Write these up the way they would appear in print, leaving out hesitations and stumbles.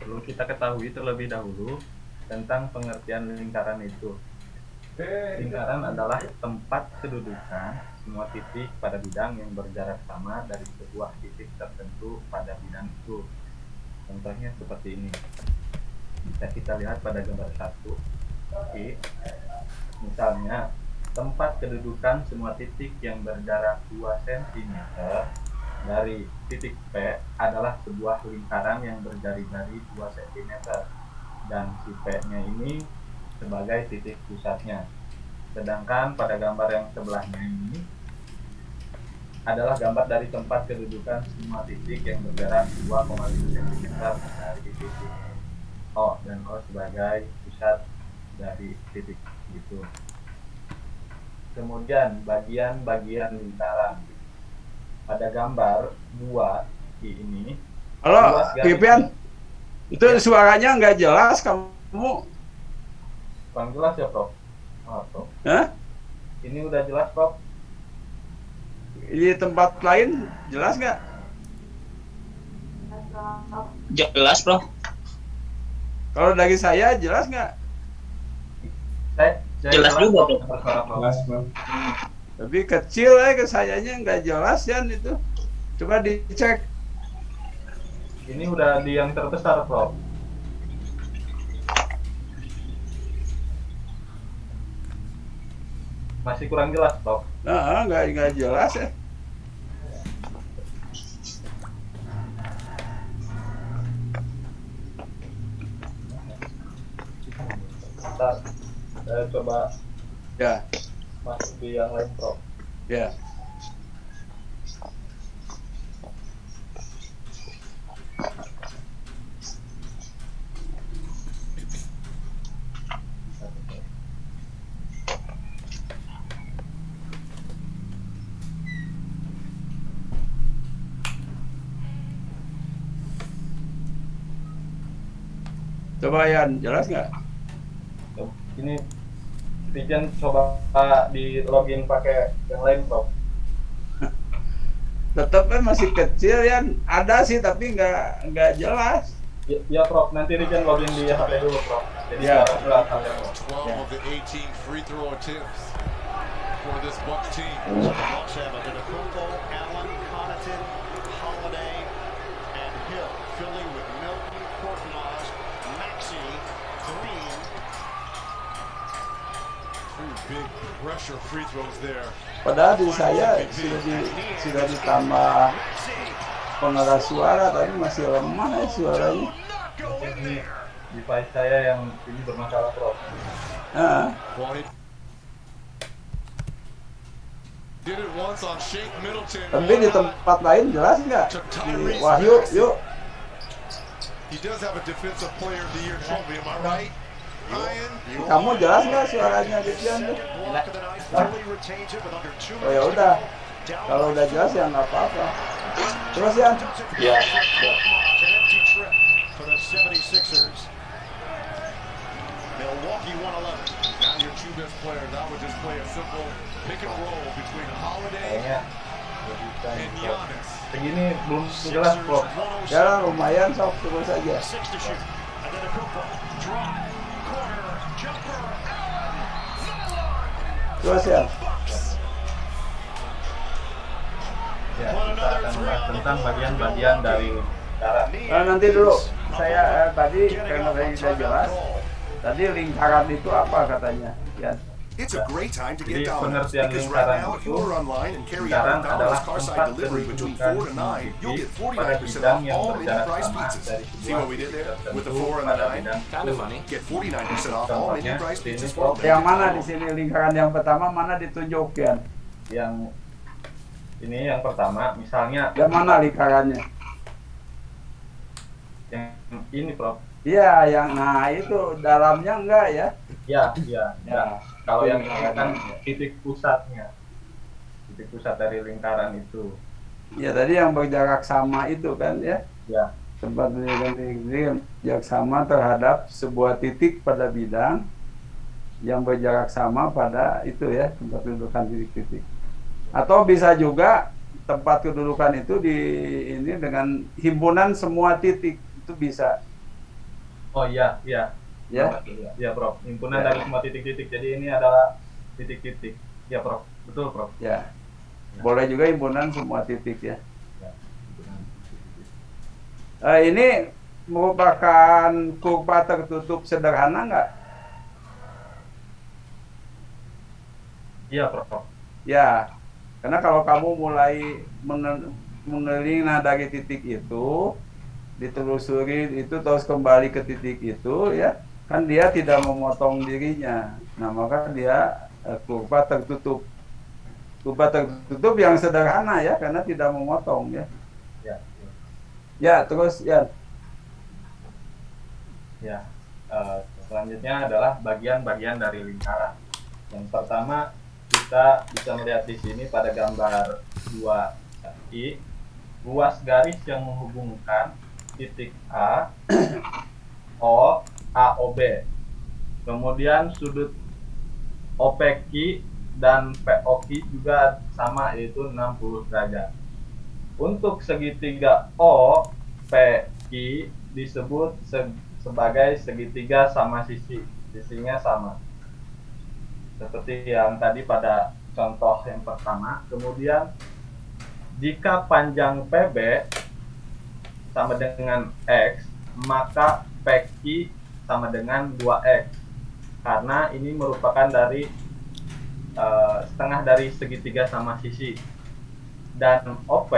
perlu kita ketahui terlebih dahulu tentang pengertian lingkaran itu. Lingkaran adalah tempat kedudukan semua titik pada bidang yang berjarak sama dari sebuah titik tertentu pada bidang itu. Contohnya seperti ini. Bisa kita lihat pada gambar 1. Misalnya, tempat kedudukan semua titik yang berjarak 2 cm dari titik P adalah sebuah lingkaran yang berjari-jari 2 cm, dan si P-nya ini sebagai titik pusatnya. Sedangkan pada gambar yang sebelahnya ini adalah gambar dari tempat kedudukan semua titik yang berjarak 2,5 cm dari titik O, dan O sebagai pusat dari titik itu. Kemudian bagian-bagian lingkaran. Pada gambar 2 ini, Halo, Pipian. Itu ya, suaranya nggak jelas kamu. kurang jelas ya, Prof? Oh, Prof. Hah? Ini udah jelas, Prof? Di tempat lain jelas nggak? Jelas, Bro. Kalau dari saya jelas nggak? Jelas juga, Bro. Jelas, Prof. Tapi kecil ke sayanya nggak jelas ya itu. Coba dicek. Ini udah di yang terbesar, Prof. Masih kurang jelas, Prof. Nah, nggak jelas ya. Ntar saya coba Ya, masuk di yang lain, Prof. ya. Coba Yan, jelas nggak? Ini Vision coba di login pakai yang lain, Prof. Tetap masih kecil Yan. Ada sih tapi nggak jelas. Ya, Prof. Nanti Vision login di HP dulu, Prof. Jadi Ya. sekarang HP. 12 of the 18 free throw attempts for this Bucks team. Bucks have Antetokounmpo, Allen, Connaughton, Holiday, and Hill. Philly with Milton, Korkmaz, Maxey, Green. Two big pressure free throws there. Padahal di saya sudah ditambah pengeras suara tapi masih lemah ya suaranya. Ini device saya yang ini bermasalah, Prof. Nah, Well, he did it once on Shake Middleton. tapi di tempat lain jelas nggak? Di Wahyu, yuk. He does have a defensive player of the year trophy, am I right? Ryan, Kamu jelas nggak suaranya Vision tuh? Block of the night. Philly retains it with under 2 Oh ya minutes. udah. Kalau udah jelas ya nggak apa-apa. Terus Yan. Ya. An empty trip for the 76ers. Milwaukee 111. now your two best players. I would just play a simple pick and roll between Holiday Kayaknya nggak bisa nih, and Prof. Giannis. Segini belum jelas, Prof. Ya lumayan sok terus aja. 6 to shoot. Antetokounmpo, drive, corner, jumper, Allen, Terus ya. Ya, kita akan membahas tentang bagian-bagian dari lingkaran. Nah, nanti dulu saya tadi karena saya sudah jelas. Tadi lingkaran itu apa katanya? Ya. It's a great time to Jadi get Domino's pengertian because right lingkaran now if itu, you order online and carry lingkaran out adalah Domino's car tempat side delivery between kedudukan 4 and 9, you'll get pada 49% bidang off yang all medium berjarak price sama pizzas. dari See what we did there with the 4 and the pada 9? bidang Kind of itu. funny. Get 49% off all medium price Contohnya, pizzas ini, for Prof. Yang mana di sini lingkaran yang pertama mana ditunjukkan? Yang ini yang pertama, misalnya Yang mana lingkarannya? yang ini, Prof. Iya, yang nah itu dalamnya enggak ya? Ya. Ya. Kalau yang ini kan titik pusatnya, titik pusat dari lingkaran itu. Ya tadi yang berjarak sama itu kan ya? Ya, Tempat yang jarak sama terhadap sebuah titik pada bidang yang berjarak sama pada itu ya tempat kedudukan titik-titik. Atau bisa juga tempat kedudukan itu di ini dengan himpunan semua titik itu bisa. Oh iya, iya. Ya. Ya, Prof. Himpunan Ya. dari semua titik-titik. Jadi ini adalah titik-titik. Ya, Prof. Betul, Prof. Ya. Boleh juga himpunan semua titik ya. Ya, himpunan titik-titik. Ini merupakan kurva tertutup sederhana nggak? Iya, Prof. Ya, karena kalau kamu mulai mengelilingi nah dari titik itu, ditelusuri itu terus kembali ke titik itu ya, kan dia tidak memotong dirinya. Nah, maka dia kurva tertutup. Kurva tertutup yang sederhana ya, karena tidak memotong ya. Ya, Ya, terus ya. ya. Selanjutnya adalah bagian-bagian dari lingkaran. Yang pertama, kita bisa melihat di sini pada gambar 2i, ruas garis yang menghubungkan titik A, O, AOB. Kemudian sudut OPQ dan POQ juga sama, yaitu 60 derajat. Untuk segitiga OPQ disebut sebagai segitiga sama sisi. Sisinya sama. Seperti yang tadi pada contoh yang pertama. Kemudian jika panjang PB sama dengan X, maka PQ sama dengan 2X, karena ini merupakan dari setengah dari segitiga sama sisi. Dan OP,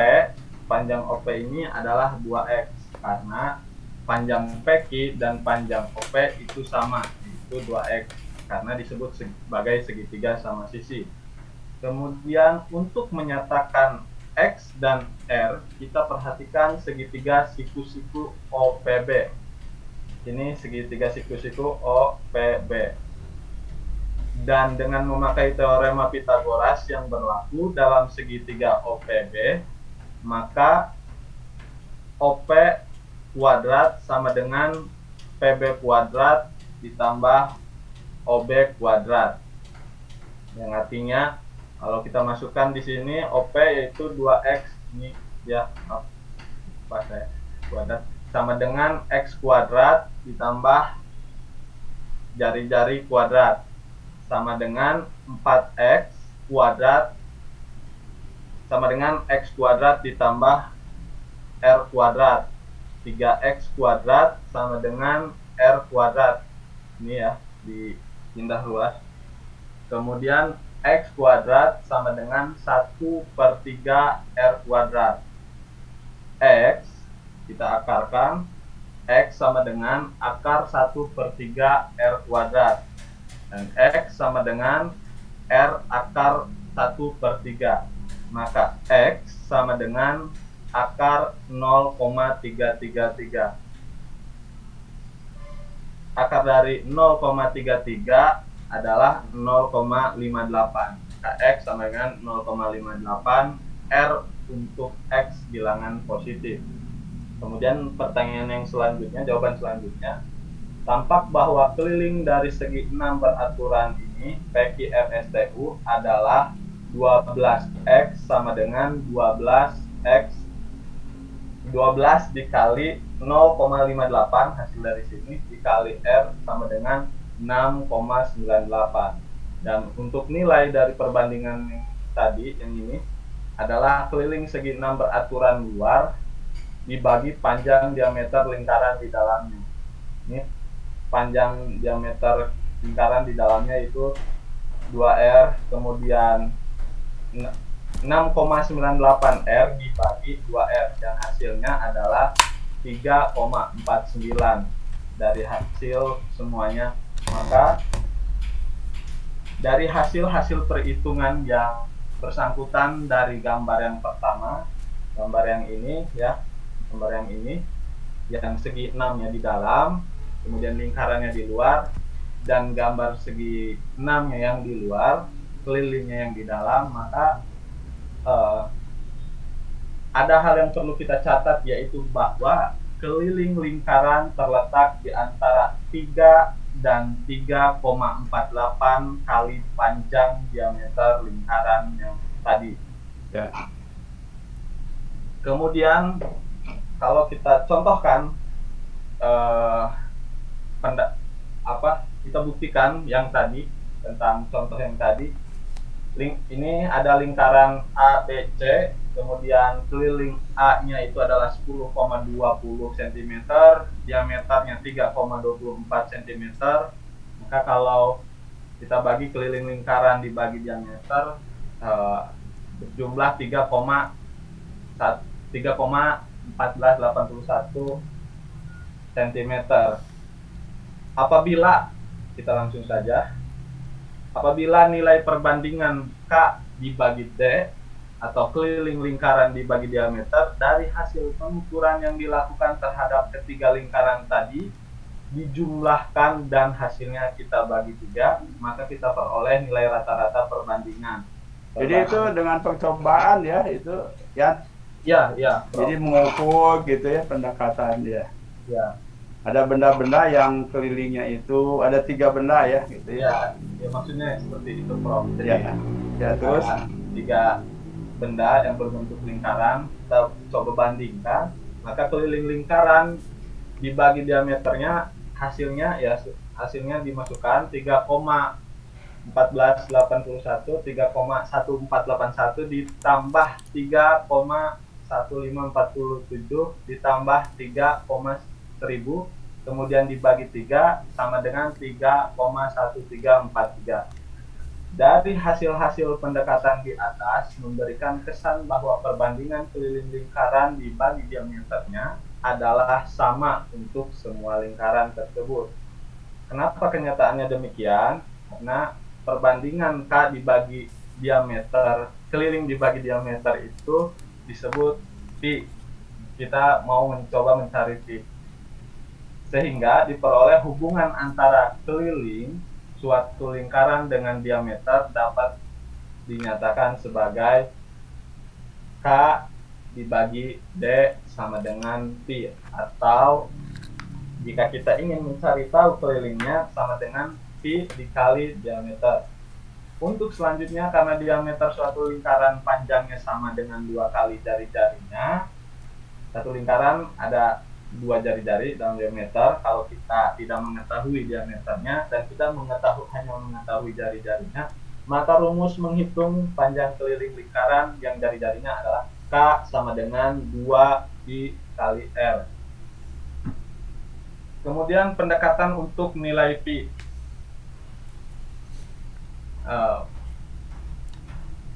panjang OP ini adalah 2X, karena panjang PQ dan panjang OP itu sama, itu 2X, karena disebut sebagai segitiga sama sisi. Kemudian untuk menyatakan X dan R, kita perhatikan segitiga siku-siku OPB. Ini segitiga siku-siku OPB. Dan dengan memakai teorema Pythagoras yang berlaku dalam segitiga OPB, maka OP kuadrat sama dengan PB kuadrat ditambah OB kuadrat. Yang artinya kalau kita masukkan di sini OP yaitu 2X, ini ya pas ya, kuadrat sama dengan X kuadrat ditambah jari-jari kuadrat sama dengan 4X kuadrat sama dengan X kuadrat ditambah R kuadrat. 3X kuadrat sama dengan R kuadrat. Ini ya, dipindah luas. Kemudian X kuadrat sama dengan 1/3 R kuadrat. X kita akarkan, X sama dengan akar 1/3 R kuadrat. Dan X sama dengan R akar 1/3. Maka X sama dengan akar 0,333. Akar dari 0,33 adalah 0,58. Maka X sama dengan 0,58 R untuk X bilangan positif. Kemudian pertanyaan yang selanjutnya, jawaban selanjutnya, tampak bahwa keliling dari segi 6 beraturan ini PQRSTU adalah 12X sama dengan 12X 12 dikali 0,58, hasil dari sini dikali R sama dengan 6,98. Dan untuk nilai dari perbandingan yang tadi, yang ini adalah keliling segi 6 beraturan luar dibagi panjang diameter lingkaran di dalamnya. Ini panjang diameter lingkaran di dalamnya itu 2R, kemudian 6,98R dibagi 2R, dan hasilnya adalah 3,49 dari hasil semuanya. Maka dari hasil perhitungan yang bersangkutan dari gambar yang pertama, gambar yang ini ya, gambar yang ini yang segi 6-nya di dalam, kemudian lingkarannya di luar, dan gambar segi 6-nya yang di luar, kelilingnya yang di dalam, maka ada hal yang perlu kita catat, yaitu bahwa keliling lingkaran terletak di antara 3 dan 3,48 kali panjang diameter lingkaran yang tadi. Ya. Kemudian kalau kita contohkan buktikan yang tadi tentang contoh yang tadi. Ini ada lingkaran ABC, kemudian keliling A-nya itu adalah 10,20 cm, diameternya 3,24 cm. Maka kalau kita bagi keliling lingkaran dibagi diameter, berjumlah 3,1481 cm. Apabila nilai perbandingan K dibagi D atau keliling lingkaran dibagi diameter dari hasil pengukuran yang dilakukan terhadap ketiga lingkaran tadi dijumlahkan dan hasilnya kita bagi 3, maka kita peroleh nilai rata-rata perbandingan. Jadi itu dengan percobaan ya, itu ya. Ya. Jadi mengukur gitu ya pendekatan dia. Ya. Ada benda-benda yang kelilingnya itu ada 3 benda ya gitu ya. Ya maksudnya seperti itu, Prof. Jadi Ya terus 3 benda yang berbentuk lingkaran kita coba bandingkan, maka keliling lingkaran dibagi diameternya hasilnya dimasukkan 3,1481 3,1481 ditambah 3,1547 ditambah 3,1000 kemudian dibagi 3 sama dengan 3,1343. Dari hasil-hasil pendekatan di atas memberikan kesan bahwa perbandingan keliling lingkaran dibagi diameternya adalah sama untuk semua lingkaran tersebut. Kenapa kenyataannya demikian? Karena perbandingan K dibagi diameter, keliling dibagi diameter itu disebut pi. Kita mau mencoba mencari pi. Sehingga diperoleh hubungan antara keliling suatu lingkaran dengan diameter dapat dinyatakan sebagai K dibagi D sama dengan pi, atau jika kita ingin mencari tahu kelilingnya sama dengan pi dikali diameter. Untuk selanjutnya, karena diameter suatu lingkaran panjangnya sama dengan 2 kali jari-jarinya, satu lingkaran ada 2 jari-jari dalam diameter. Kalau kita tidak mengetahui diameternya dan kita hanya mengetahui jari-jarinya, maka rumus menghitung panjang keliling lingkaran yang jari-jarinya adalah K sama dengan 2 pi kali L. Kemudian pendekatan untuk nilai pi.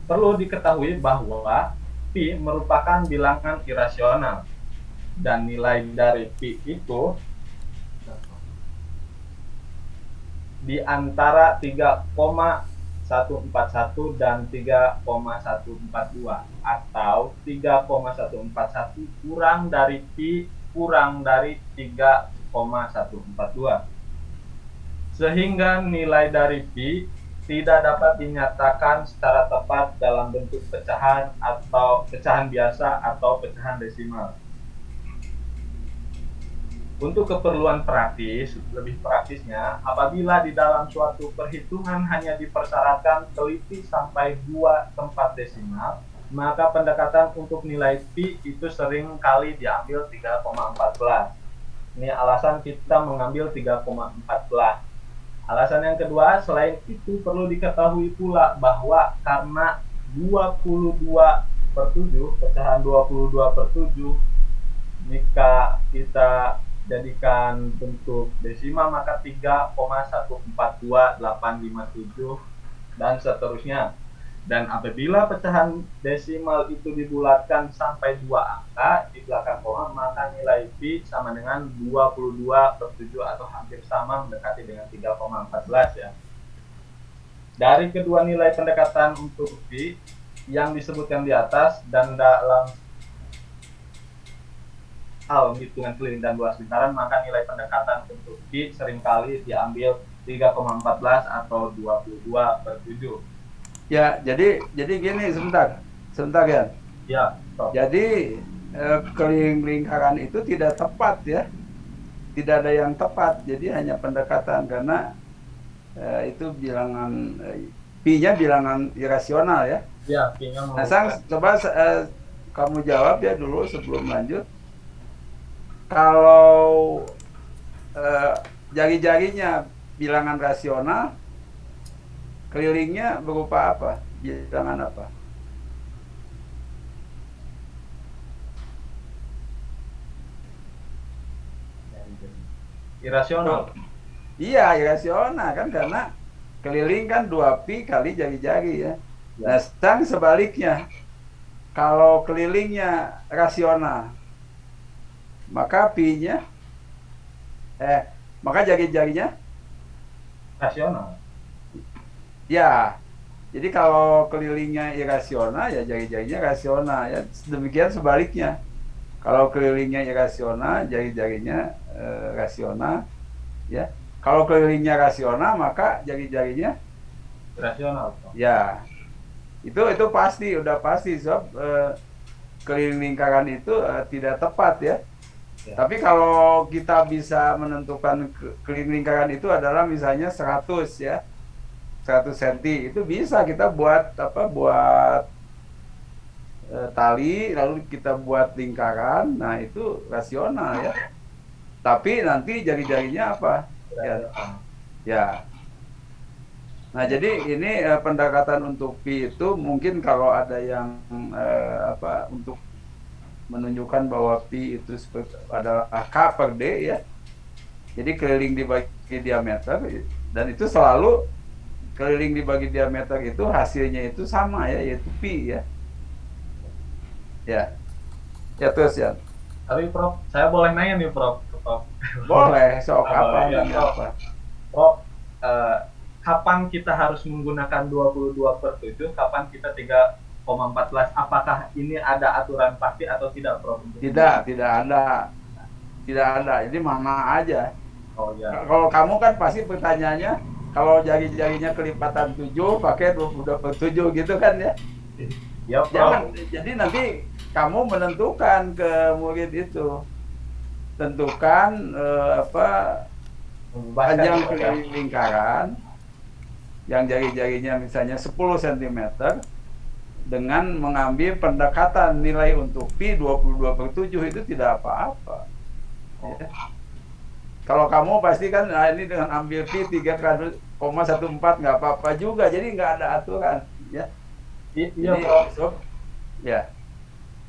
Perlu diketahui bahwa pi merupakan bilangan irasional dan nilai dari pi itu di antara 3,141 dan 3,142 atau 3,141 kurang dari pi kurang dari 3,142, sehingga nilai dari pi tidak dapat dinyatakan secara tepat dalam bentuk pecahan atau pecahan biasa atau pecahan desimal. Untuk keperluan praktis, lebih praktisnya, apabila di dalam suatu perhitungan hanya dipersyaratkan teliti sampai 2 tempat desimal, maka pendekatan untuk nilai pi itu sering kali diambil 3,14. Ini alasan kita mengambil 3,14. Alasan yang kedua, selain itu perlu diketahui pula bahwa karena 22/7, pecahan 22/7, jika kita jadikan bentuk desimal maka 3,142857 dan seterusnya. Dan apabila pecahan desimal itu dibulatkan sampai 2 angka di belakang koma, maka nilai pi sama dengan 22/7 atau hampir sama, mendekati dengan 3,14 ya. Dari kedua nilai pendekatan untuk pi yang disebutkan di atas dan dalam hal hitungan keliling dan luas lingkaran, maka nilai pendekatan untuk pi seringkali diambil 3,14 atau 22/7. ya. Jadi gini, sebentar ya. Ya, stop. Jadi keliling lingkaran itu tidak tepat ya, tidak ada yang tepat. Jadi hanya pendekatan karena itu bilangan pi-nya bilangan irasional ya. Ya, pi-nya Nah, Sang, coba kamu jawab ya dulu sebelum lanjut. Kalau jari-jarinya bilangan rasional, kelilingnya berupa apa? Bilangan apa? Irasional. Iya, irasional kan, karena keliling kan 2pi kali jari-jari ya. Nah, sedang sebaliknya, kalau kelilingnya rasional, maka pi-nya maka jari-jarinya Rasional. ya. Jadi kalau kelilingnya irasional ya jari-jarinya rasional ya. Demikian sebaliknya. Kalau kelilingnya irasional, jari-jarinya rasional ya. Kalau kelilingnya rasional, maka jari-jarinya Rasional. ya. Itu pasti, udah pasti sob. Keliling lingkaran itu tidak tepat ya. Ya. Tapi kalau kita bisa menentukan keliling lingkaran itu adalah misalnya 100 ya. 100 cm itu bisa kita buat buat tali, lalu kita buat lingkaran. Nah, itu rasional ya. Tapi nanti jari-jarinya apa? Ya. Nah, jadi ini pendekatan untuk pi itu mungkin kalau ada yang untuk menunjukkan bahwa pi itu adalah k per d ya. Jadi keliling dibagi diameter, dan itu selalu keliling dibagi diameter itu hasilnya itu sama ya, yaitu pi ya. Ya terus ya. Tapi Prof, saya boleh nanya nih Prof. Boleh, sok apa? Ya, Apa? Prof, kapan kita harus menggunakan 22/7? Kapan kita 3,14? Apakah ini ada aturan pasti atau tidak, Prof? Tidak ada. Tidak ada. Ini mana aja. Oh ya. Kalau kamu kan pasti pertanyaannya, kalau jari-jarinya kelipatan 7 pakai 22/7 gitu kan ya. Ya, Prof. Jangan, jadi nanti kamu menentukan ke murid itu. Tentukan panjang keliling lingkaran yang jari-jarinya misalnya 10 cm dengan mengambil pendekatan nilai untuk pi 22/7 itu tidak apa-apa. Ya. Kalau kamu pasti kan ini dengan ambil pi 3,14 nggak apa-apa juga, jadi nggak ada aturan ya. Iya, Ini, Prof. sob, ya.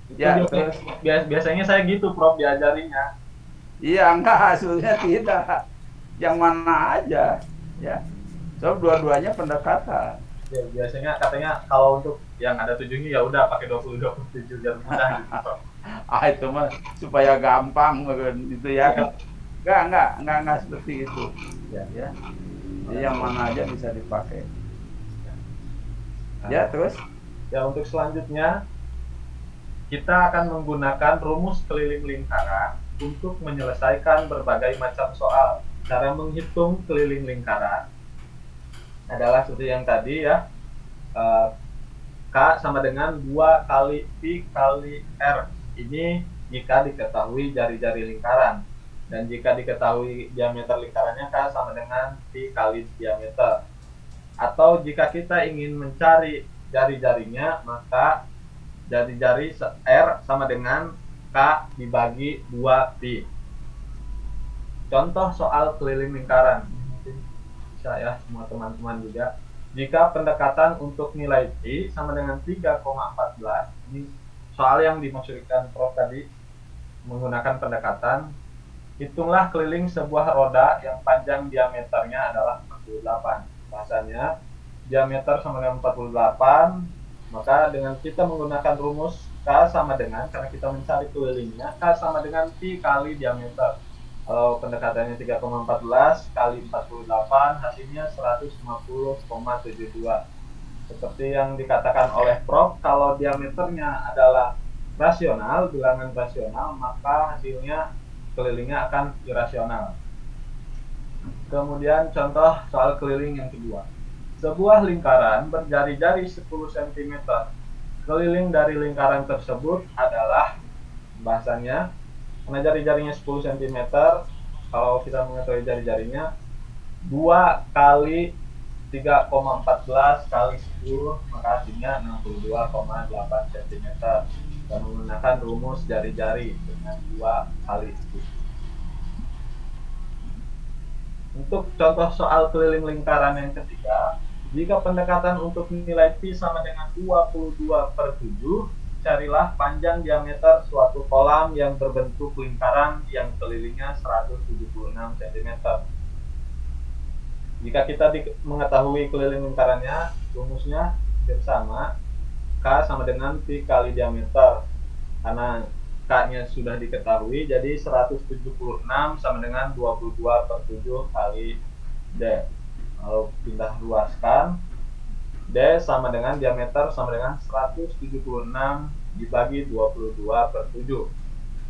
Itu Ya, juga terus. biasanya saya gitu, Prof, diajarinya. Iya, enggak, hasilnya tidak. Yang mana aja ya. So dua-duanya pendekatan. Ya, biasanya katanya kalau untuk yang ada 7-nya ya udah pakai 22/7 biar mudah gitu, Prof. Itu mah supaya gampang gitu ya. Enggak seperti itu. Ya. Ya. Jadi yang mana aja bisa dipakai. Ya, terus Ya, untuk selanjutnya kita akan menggunakan rumus keliling lingkaran untuk menyelesaikan berbagai macam soal. Cara menghitung keliling lingkaran adalah seperti yang tadi ya. K sama dengan 2 kali pi kali R. Ini jika diketahui jari-jari lingkaran. Dan jika diketahui diameter lingkarannya, K sama dengan pi kali diameter. Atau jika kita ingin mencari jari-jarinya, maka jari-jari R sama dengan K dibagi 2pi. Contoh soal keliling lingkaran. Bisa ya semua teman-teman juga. Jika pendekatan untuk nilai pi sama dengan 3,14, ini soal yang dimaksudkan Prof tadi menggunakan pendekatan. Hitunglah keliling sebuah roda yang panjang diameternya adalah 48. Bahasanya diameter sama dengan 48, maka dengan kita menggunakan rumus K sama dengan, karena kita mencari kelilingnya, K sama dengan pi kali diameter. Kalau pendekatannya 3,14 kali 48, hasilnya 150,72. Seperti yang dikatakan oleh Prof, kalau diameternya adalah rasional, bilangan rasional, maka hasilnya kelilingnya akan irasional. Kemudian contoh soal keliling yang kedua. Sebuah lingkaran berjari-jari 10 cm. Keliling dari lingkaran tersebut adalah, bahasanya, karena jari-jarinya 10 cm, kalau kita mengetahui jari-jarinya, 2 kali 3,14 kali 10, maka hasilnya 62,8 cm. Dan menggunakan rumus jari-jari dengan 2 kali 10. Untuk contoh soal keliling lingkaran yang ketiga, jika pendekatan untuk nilai Pi sama dengan 22/7, carilah panjang diameter suatu kolam yang berbentuk lingkaran yang kelilingnya 176 cm. Jika kita mengetahui keliling lingkarannya, rumusnya sama, K sama dengan Pi kali diameter. Karena K-nya sudah diketahui, jadi 176 sama dengan 22/7 kali D. Lalu pindah ruaskan, D sama dengan diameter sama dengan 176 dibagi 22/7.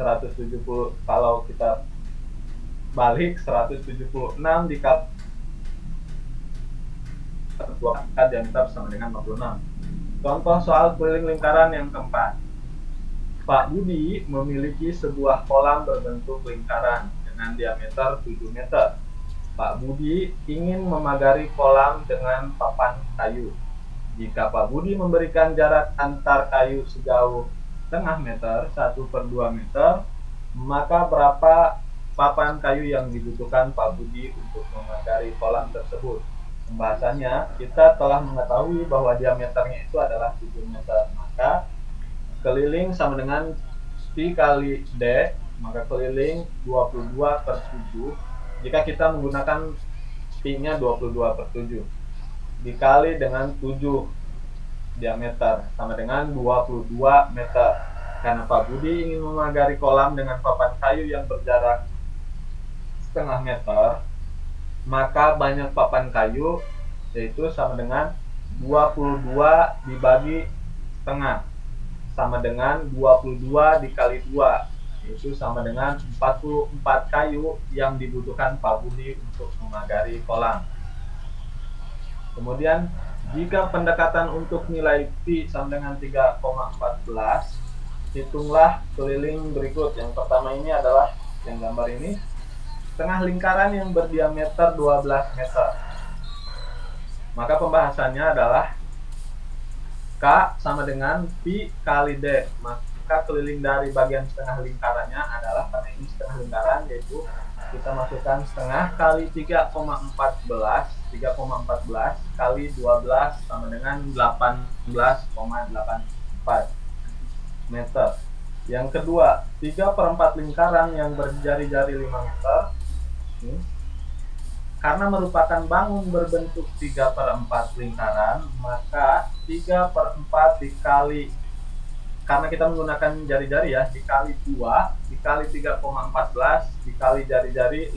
170, kalau kita balik 176 dikali 2 diameter sama dengan 56. Contoh soal keliling lingkaran yang keempat. Pak Budi memiliki sebuah kolam berbentuk lingkaran dengan diameter 7 meter. Pak Budi ingin memagari kolam dengan papan kayu. Jika Pak Budi memberikan jarak antar kayu sejauh setengah meter, 1/2 meter, maka berapa papan kayu yang dibutuhkan Pak Budi untuk memagari kolam tersebut? Pembahasannya, kita telah mengetahui bahwa diameternya itu adalah 7 meter. Maka keliling sama dengan Pi kali D, maka keliling 22/7. Jika kita menggunakan Pi-nya 22/7 dikali dengan 7 diameter sama dengan 22 meter. Karena Pak Budi ingin memagari kolam dengan papan kayu yang berjarak setengah meter, maka banyak papan kayu yaitu sama dengan 22 dibagi setengah sama dengan 22 dikali 2, yaitu sama dengan 44 kayu yang dibutuhkan Pak Budi untuk memagari kolam. Kemudian jika pendekatan untuk nilai Pi sama dengan 3,14, hitunglah keliling berikut. Yang pertama ini adalah yang gambar ini, setengah lingkaran yang berdiameter 12 meter. Maka pembahasannya adalah K sama dengan Pi kali D. Maka keliling dari bagian setengah lingkarannya adalah, karena ini setengah lingkaran, yaitu kita masukkan setengah kali 3,14 kali 12 sama dengan 18,84 meter. Yang kedua, 3/4 lingkaran yang berjari-jari 5 meter. Karena merupakan bangun berbentuk 3/4 lingkaran, maka 3/4 dikali, karena kita menggunakan jari-jari ya, dikali 2 dikali 3,14 dikali jari-jari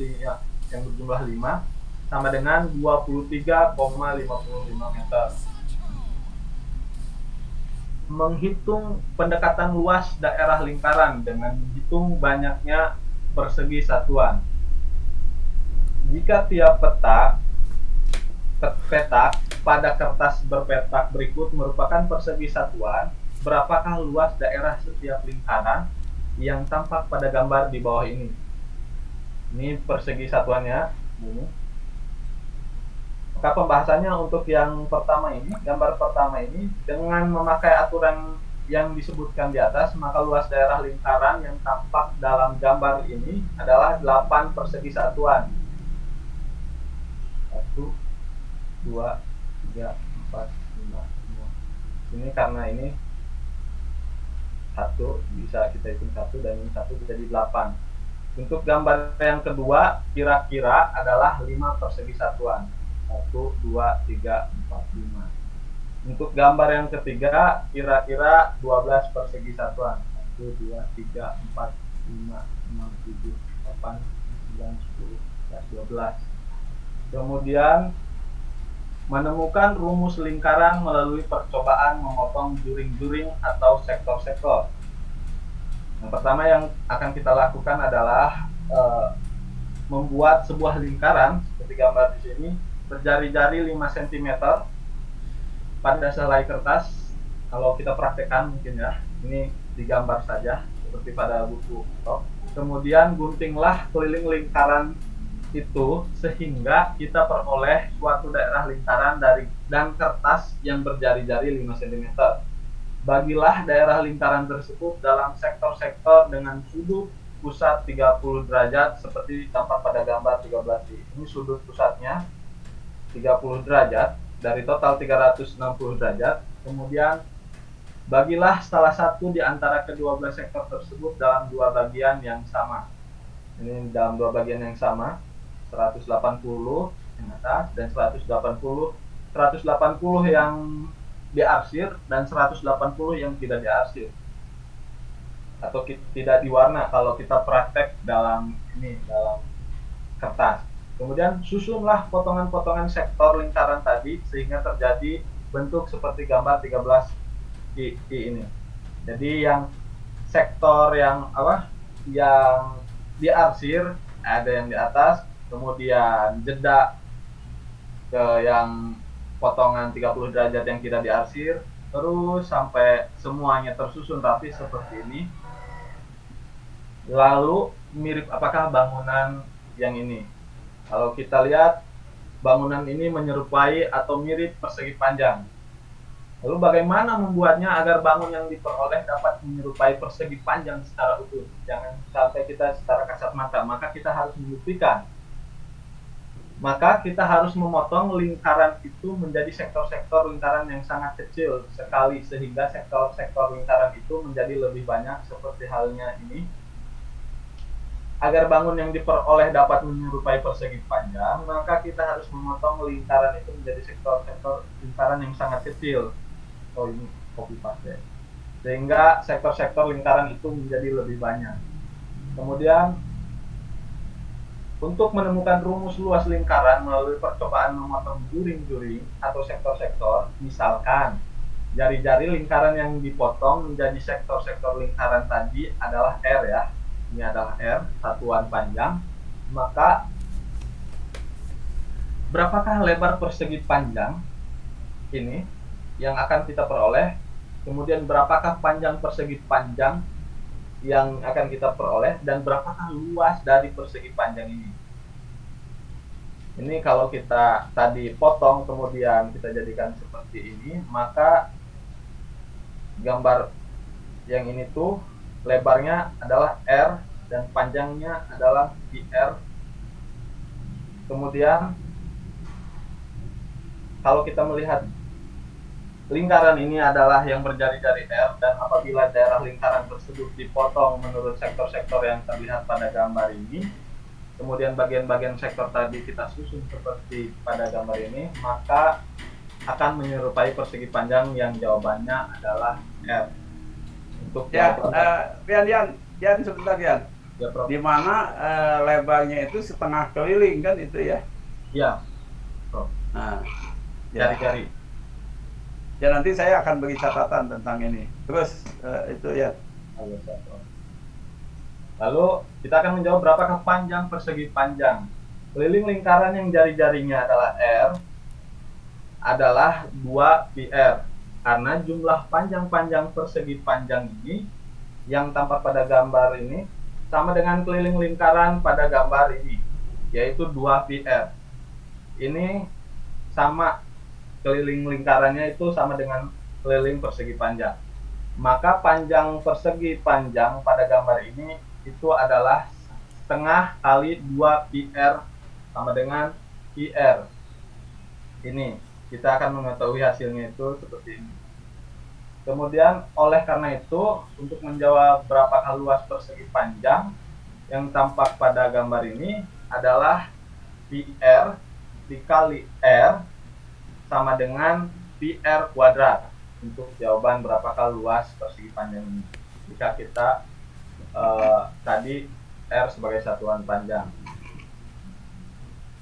yang berjumlah 5 sama dengan 23,55 meter. Menghitung pendekatan luas daerah lingkaran dengan menghitung banyaknya persegi satuan. Jika tiap petak pada kertas berpetak berikut merupakan persegi satuan, berapakah luas daerah setiap lingkaran yang tampak pada gambar di bawah ini? Ini persegi satuannya. Maka pembahasannya untuk yang pertama ini, gambar pertama ini, dengan memakai aturan yang disebutkan di atas, maka luas daerah lingkaran yang tampak dalam gambar ini adalah 8 persegi satuan. 1, 2, 3, 4, 5, 6. Ini karena ini 1, bisa kita hitung 1 dan ini 1 jadi 8. Untuk gambar yang kedua, kira-kira adalah 5 persegi satuan. 1, 2, 3, 4, 5. Untuk gambar yang ketiga, kira-kira 12 persegi satuan. 1, 2, 3, 4, 5, 6, 7, 8, 9, 10, 12. Kemudian menemukan rumus lingkaran melalui percobaan memotong juring-juring atau sektor-sektor. Yang pertama yang akan kita lakukan adalah membuat sebuah lingkaran seperti gambar di sini, berjari-jari 5 cm pada selai kertas. Kalau kita praktekkan mungkin ya, ini digambar saja seperti pada buku. Kemudian guntinglah keliling lingkaran itu sehingga kita peroleh suatu daerah lingkaran dan kertas yang berjari-jari 5 cm. Bagilah daerah lingkaran tersebut dalam sektor-sektor dengan sudut pusat 30 derajat seperti tampak pada gambar 13 ini sudut pusatnya 30 derajat dari total 360 derajat. Kemudian bagilah salah satu di antara kedua belah sektor tersebut dalam dua bagian yang sama. Ini dalam dua bagian yang sama, 180 yang atas dan 180 yang diarsir dan 180 yang tidak diarsir atau tidak diwarna kalau kita praktek dalam kertas. Kemudian susunlah potongan-potongan sektor lingkaran tadi sehingga terjadi bentuk seperti gambar 13 ini. Jadi yang sektor yang diarsir ada yang di atas, kemudian jeda ke yang potongan 30 derajat yang tidak diarsir, terus sampai semuanya tersusun rapi seperti ini. Lalu mirip apakah bangunan yang ini? Kalau kita lihat bangunan ini menyerupai atau mirip persegi panjang. Lalu bagaimana membuatnya agar bangun yang diperoleh dapat menyerupai persegi panjang secara utuh? Jangan sampai kita secara kasat mata, maka kita harus membuktikan. Maka kita harus memotong lingkaran itu menjadi sektor-sektor lingkaran yang sangat kecil sekali, sehingga sektor-sektor lingkaran itu menjadi lebih banyak seperti halnya ini. Agar bangun yang diperoleh dapat menyerupai persegi panjang, maka kita harus memotong lingkaran itu menjadi sektor-sektor lingkaran yang sangat kecil. Oh, ini copy paste. Sehingga sektor-sektor lingkaran itu menjadi lebih banyak. Kemudian untuk menemukan rumus luas lingkaran melalui percobaan memotong juring-juring atau sektor-sektor, misalkan jari-jari lingkaran yang dipotong menjadi sektor-sektor lingkaran tadi adalah R ya. Ini adalah R, satuan panjang. Maka berapakah lebar persegi panjang ini yang akan kita peroleh? Kemudian berapakah panjang persegi panjang yang akan kita peroleh, dan berapakah luas dari persegi panjang ini? Ini kalau kita tadi potong kemudian kita jadikan seperti ini, maka gambar yang ini tuh lebarnya adalah R dan panjangnya adalah PR. Kemudian kalau kita melihat lingkaran ini adalah yang berjari-jari R, dan apabila daerah lingkaran tersebut dipotong menurut sektor-sektor yang terlihat pada gambar ini, kemudian bagian-bagian sektor tadi kita susun seperti pada gambar ini, maka akan menyerupai persegi panjang yang jawabannya adalah R. Untuk Ya, Yan sebentar Yan. Ya, Prof. Di mana lebarnya itu setengah keliling kan itu ya? Ya, Prof. Nah, ya. Jari-jari. Ya nanti saya akan beri catatan tentang ini. Terus itu ya. Lalu kita akan menjawab berapakah panjang persegi panjang. Keliling lingkaran yang jari-jarinya adalah R adalah 2 PR. Karena jumlah panjang-panjang persegi panjang ini yang tampak pada gambar ini sama dengan keliling lingkaran pada gambar ini, yaitu 2 PR. Ini sama, keliling lingkarannya itu sama dengan keliling persegi panjang. Maka panjang persegi panjang pada gambar ini itu adalah setengah kali 2 PR sama dengan PR. Ini kita akan mengetahui hasilnya itu seperti ini. Kemudian oleh karena itu, untuk menjawab berapakah luas persegi panjang yang tampak pada gambar ini adalah PR dikali R sama dengan PR kuadrat untuk jawaban berapakah luas persegi panjang ini. Jika kita tadi R sebagai satuan panjang.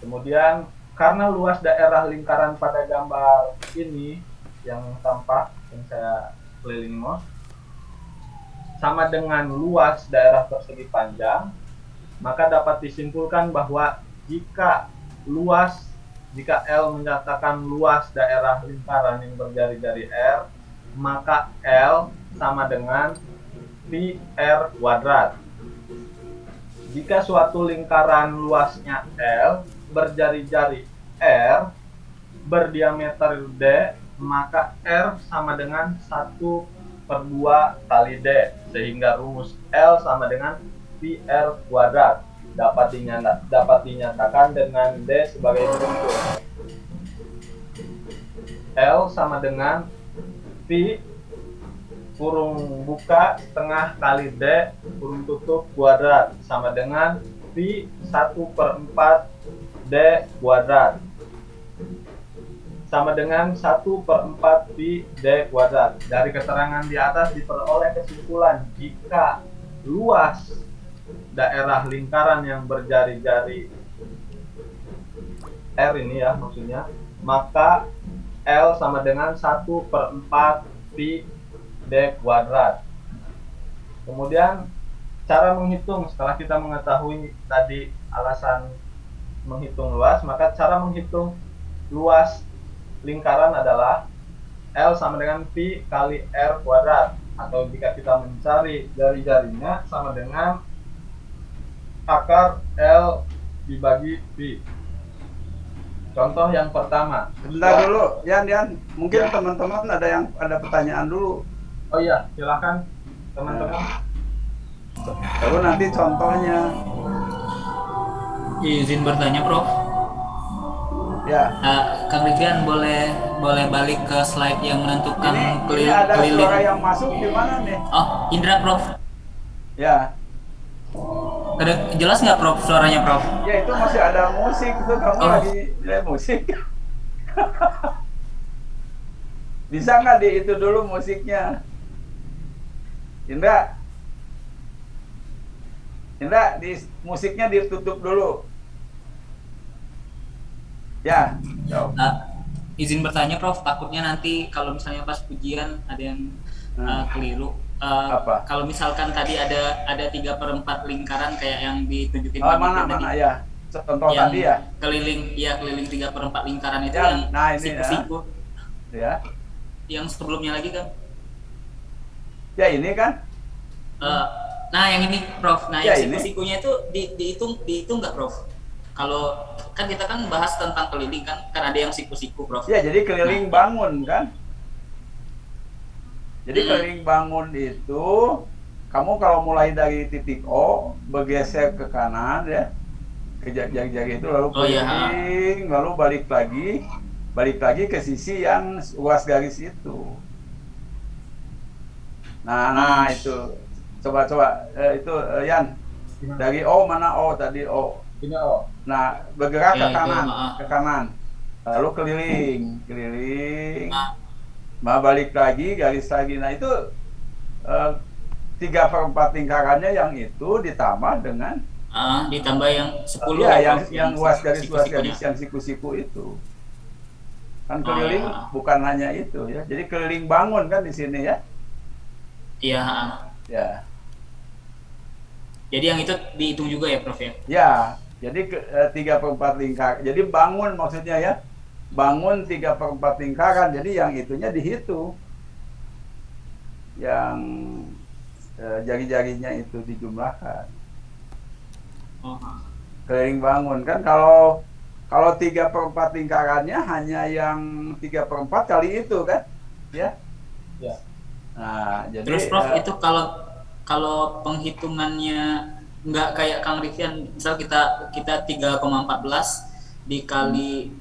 Kemudian karena luas daerah lingkaran pada gambar ini yang tampak, yang saya kelilingi mouse, sama dengan luas daerah persegi panjang, maka dapat disimpulkan bahwa jika L menyatakan luas daerah lingkaran yang berjari-jari R, maka L sama dengan PR kuadrat. Jika suatu lingkaran luasnya L berjari-jari R berdiameter D, maka R sama dengan 1/2 kali D, sehingga rumus L sama dengan pi R kuadrat. Dapat dinyatakan dengan D sebagai berikut. L sama dengan pi kurung buka setengah kali D kurung tutup kuadrat sama dengan pi 1/4 D kuadrat sama dengan 1/4 pi D kuadrat. Dari keterangan di atas diperoleh kesimpulan jika luas daerah lingkaran yang berjari-jari R ini ya maksudnya, maka L sama dengan 1/4 pi D kuadrat. Kemudian cara menghitung, setelah kita mengetahui tadi alasan menghitung luas, maka cara menghitung luas lingkaran adalah L sama dengan pi kali R kuadrat, atau jika kita mencari jari-jarinya sama dengan akar L dibagi pi. Contoh yang pertama. Bentar dulu, Yan, mungkin teman-teman ada pertanyaan dulu. Oh iya, silakan teman-teman. Baru nanti contohnya. Izin bertanya, Prof. Ya. Kang Rivian boleh balik ke slide yang menentukan Ini ada suara yang masuk di mana nih? Oh, Indra, Prof. Ya. Jelas nggak, Prof, suaranya, Prof? Ya, itu masih ada musik. Itu kamu lagi lihat musik. Bisa nggak di itu dulu musiknya? Indra, musiknya ditutup dulu. Ya. Izin bertanya, Prof. Takutnya nanti kalau misalnya pas pujian ada yang keliru. Apa? Kalau misalkan tadi ada 3/4 lingkaran kayak yang ditunjukin Mana tadi. ya? Contoh Yang tadi ya. Keliling 3/4 lingkaran itu Ya, yang nah ini siku-siku. Ya. Yang sebelumnya lagi kan? Ya ini kan? Nah yang ini, Prof. Nah Ya, yang siku-sikunya itu dihitung nggak, Prof? Kalau kan kita kan bahas tentang keliling kan ada yang siku-siku, Prof. Ya, jadi keliling bangun kan? Jadi keliling bangun itu kamu kalau mulai dari titik O bergeser ke kanan ya, ke jari-jari itu lalu keliling, lalu balik lagi ke sisi yang luas garis itu. Nah itu coba itu Yan, dari O mana O tadi O. Ini O. Nah bergerak ke kanan, lalu keliling, balik lagi garis lagi. Nah itu 3/4 lingkarannya yang itu ditambah dengan ditambah yang 10 ya, yang luas garis yang siku-siku itu kan keliling. Bukan hanya itu ya, jadi keliling bangun kan di sini ya. Iya. Ya. Jadi yang itu dihitung juga ya, Prof ya? Ya, jadi 3/4 lingkar. Jadi bangun maksudnya ya, bangun 3/4 lingkaran. Jadi yang itunya dihitung, yang jari-jarinya itu dijumlahkan. Keliling bangun kan kalau 3/4 lingkarannya hanya yang 3/4 kali itu kan, ya? Ya. Nah, jadi terus Prof itu kalau penghitungannya nggak kayak Kang Rivian, misal kita 3,14 dikali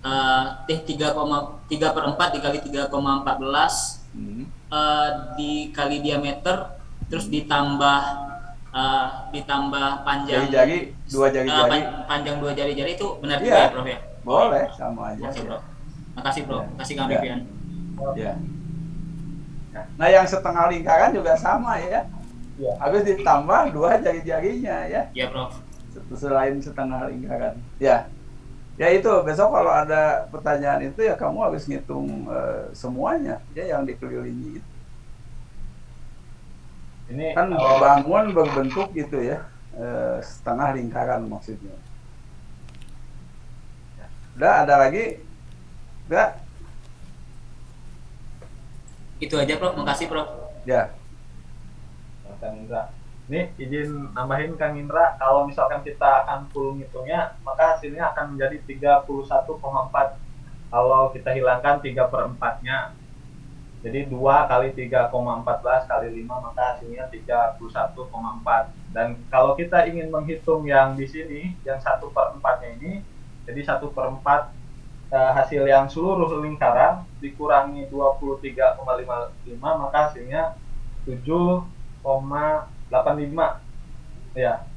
3/4 dikali 3,14 dikali diameter, terus ditambah panjang dua jari-jari panjang 2 jari-jari, itu benar juga ya, ya, Prof ya? Boleh, sama aja. Oke, Prof. Makasih, Prof. Makasih Kang Rivian. Ya. Nah, yang setengah lingkaran juga sama ya. Ya. Habis ditambah 2 jari-jarinya ya. Ya, Prof. Selain setengah lingkaran. Ya. Ya itu, besok kalau ada pertanyaan itu ya kamu harus ngitung semuanya ya yang dikelilingi itu. Ini Kan bangun berbentuk gitu ya. Setengah lingkaran maksudnya. Udah, ada lagi? Udah? Itu aja, Prof. Makasih, Prof. Ya. Kang Indra. Ini izin nambahin Kang Indra, kalau misalkan kita akan full ngitungnya, maka hasilnya akan menjadi 31,4 kalau kita hilangkan 3/4-nya. Jadi 2 kali 3,14 kali 5 maka hasilnya 31,4. Dan kalau kita ingin menghitung yang di sini, yang 1/4-nya ini, jadi 1/4 hasil yang seluruh lingkaran dikurangi 23,55 maka hasilnya 7,85. Ya.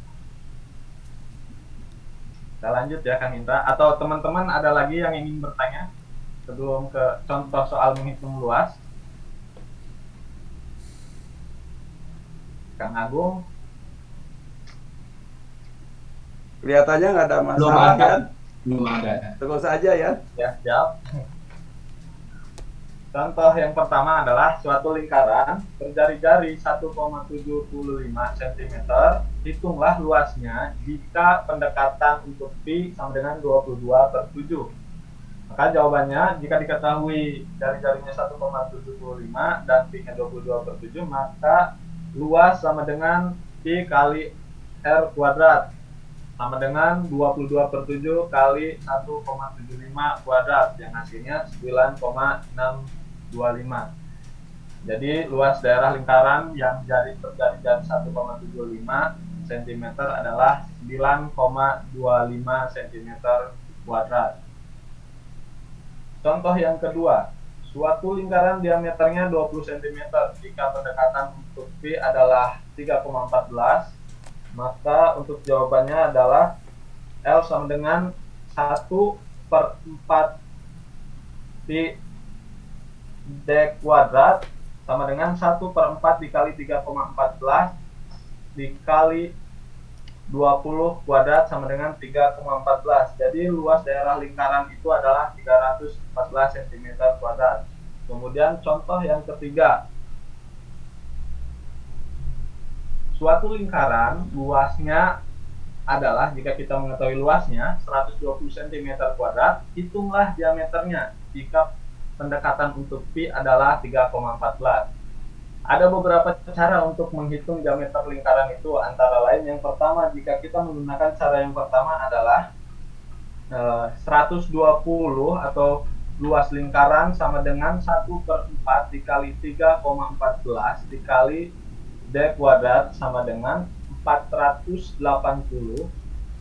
Kita lanjut ya Kang Indra. Atau teman-teman ada lagi yang ingin bertanya sebelum ke contoh soal menghitung luas? Kang Agung? Kelihatannya nggak ada Belum masalah ada. kan? Belum ada. Terus aja ya. Ya, jawab. Contoh yang pertama adalah suatu lingkaran berjari-jari 1,75 cm. Hitunglah luasnya jika pendekatan untuk pi sama dengan 22/7. Maka jawabannya, jika diketahui jari-jarinya 1,75 dan pi-nya 22/7, maka luas sama dengan pi kali r kuadrat sama dengan 22/7 kali 1,75 kuadrat yang hasilnya 9,625. Jadi luas daerah lingkaran yang berjari-jari 1,75 cm adalah 9,25 cm kuadrat. Contoh yang kedua, suatu lingkaran diameternya 20 cm. Jika pendekatan untuk pi adalah 3,14, maka untuk jawabannya adalah L sama dengan 1/4 pi d kuadrat sama dengan 1/4 dikali 3,14 dikali 20 kuadrat sama dengan 3,14. Jadi luas daerah lingkaran itu adalah 314 cm kuadrat. Kemudian contoh yang ketiga, suatu lingkaran luasnya adalah, jika kita mengetahui luasnya 120 cm kuadrat, hitunglah diameternya jika pendekatan untuk pi adalah 3,14. Ada beberapa cara untuk menghitung diameter lingkaran itu, antara lain yang pertama, jika kita menggunakan cara yang pertama adalah 120 atau luas lingkaran sama dengan 1/4 dikali 3,14 dikali d kuadrat sama dengan 480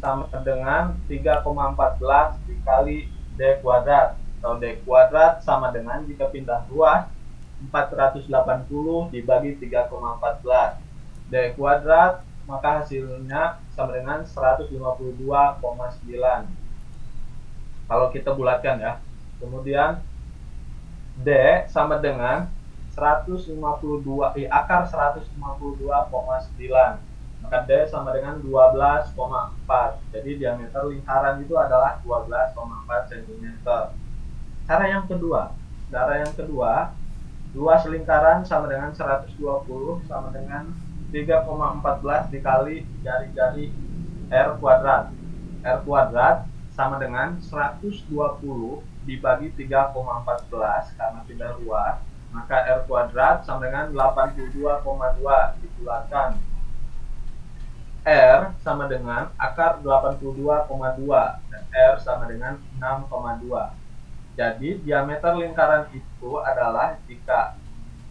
sama dengan 3,14 dikali d kuadrat, atau d kuadrat sama dengan, jika pindah ruas, 480 dibagi 3,14 d kuadrat, maka hasilnya sama dengan 152,9 kalau kita bulatkan ya. Kemudian D sama dengan 152 akar 152,9, maka D sama dengan 12,4. Jadi diameter lingkaran itu adalah 12,4 cm. Cara yang kedua, luas lingkaran sama dengan 120 sama dengan 3,14 dikali jari-jari R kuadrat. R kuadrat sama dengan 120 dibagi 3,14 karena pindah ruas, maka R kuadrat sama dengan 82,2 dibulatkan. R sama dengan akar 82,2 dan R sama dengan 6,2. Jadi diameter lingkaran itu adalah jika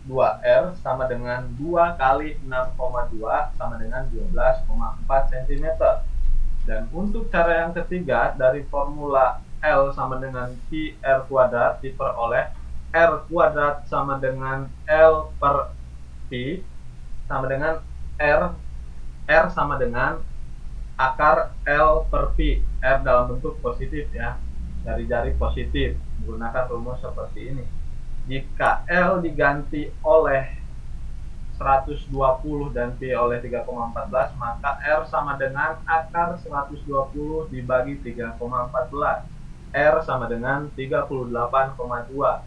2R sama dengan 2 kali 6,2 sama dengan 12,4 cm. Dan untuk cara yang ketiga, dari formula L sama dengan pi R kuadrat diperoleh R kuadrat sama dengan L per pi sama dengan R sama dengan akar L per pi, R dalam bentuk positif ya, dari jari positif, menggunakan rumus seperti ini. Jika L diganti oleh 120 dan pi oleh 3,14, maka R sama dengan akar 120 dibagi 3,14. R sama dengan 38,2.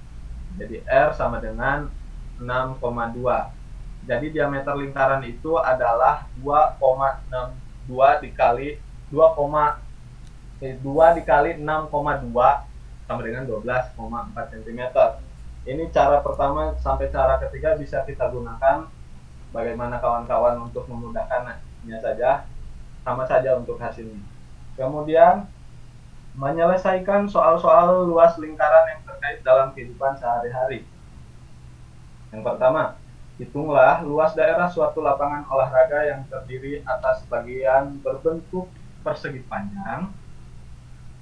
Jadi R sama dengan 6,2. Jadi diameter lingkaran itu adalah 2,62 dikali 2 dikali 6,2 sama dengan 12,4 cm. Ini cara pertama sampai cara ketiga bisa kita gunakan. Bagaimana kawan-kawan untuk memudahkannya saja, sama saja untuk hasilnya. Kemudian menyelesaikan soal-soal luas lingkaran yang terkait dalam kehidupan sehari-hari. Yang pertama, hitunglah luas daerah suatu lapangan olahraga yang terdiri atas bagian berbentuk persegi panjang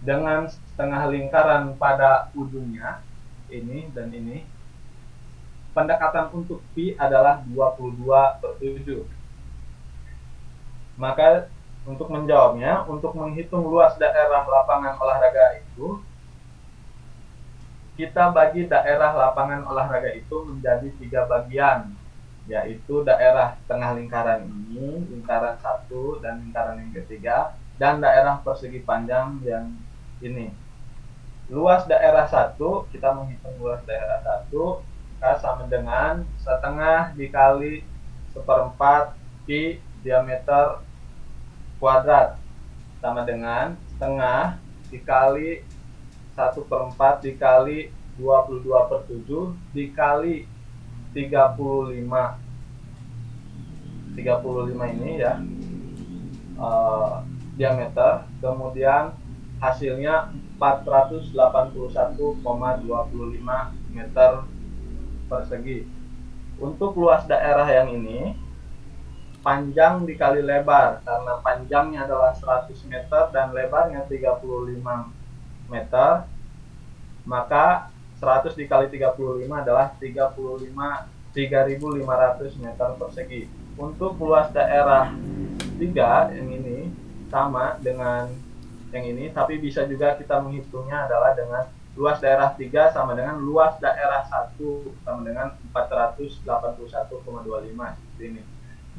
dengan setengah lingkaran pada ujungnya, ini dan ini. Pendekatan untuk pi adalah 22/7. Maka untuk menjawabnya, untuk menghitung luas daerah lapangan olahraga itu, kita bagi daerah lapangan olahraga itu menjadi 3 bagian, yaitu daerah tengah lingkaran ini, lingkaran 1 dan lingkaran yang ketiga, dan daerah persegi panjang yang ini. Luas daerah 1, kita menghitung luas daerah 1, sama dengan setengah dikali 1/4 pi diameter kuadrat, sama dengan setengah dikali 1/4 dikali 22/7 dikali 35. 35 ini ya, diameter, kemudian hasilnya 481,25 meter persegi. Untuk luas daerah yang ini, panjang dikali lebar, karena panjangnya adalah 100 meter dan lebarnya 35 meter, maka 100 dikali 35 adalah 3.500 meter persegi. Untuk luas daerah 3 yang ini sama dengan yang ini, tapi bisa juga kita menghitungnya adalah dengan luas daerah 3 sama dengan luas daerah 1 sama dengan 481,25 seperti ini.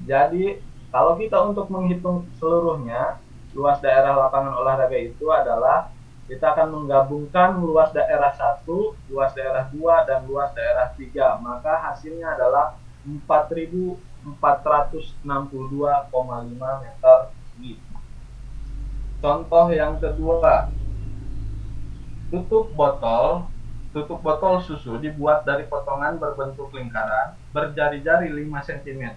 Jadi kalau kita untuk menghitung seluruhnya luas daerah lapangan olahraga itu adalah kita akan menggabungkan luas daerah 1, luas daerah 2, dan luas daerah 3. Maka hasilnya adalah 4.462,5 meter persegi. Contoh yang kedua, tutup botol susu dibuat dari potongan berbentuk lingkaran berjari-jari 5 cm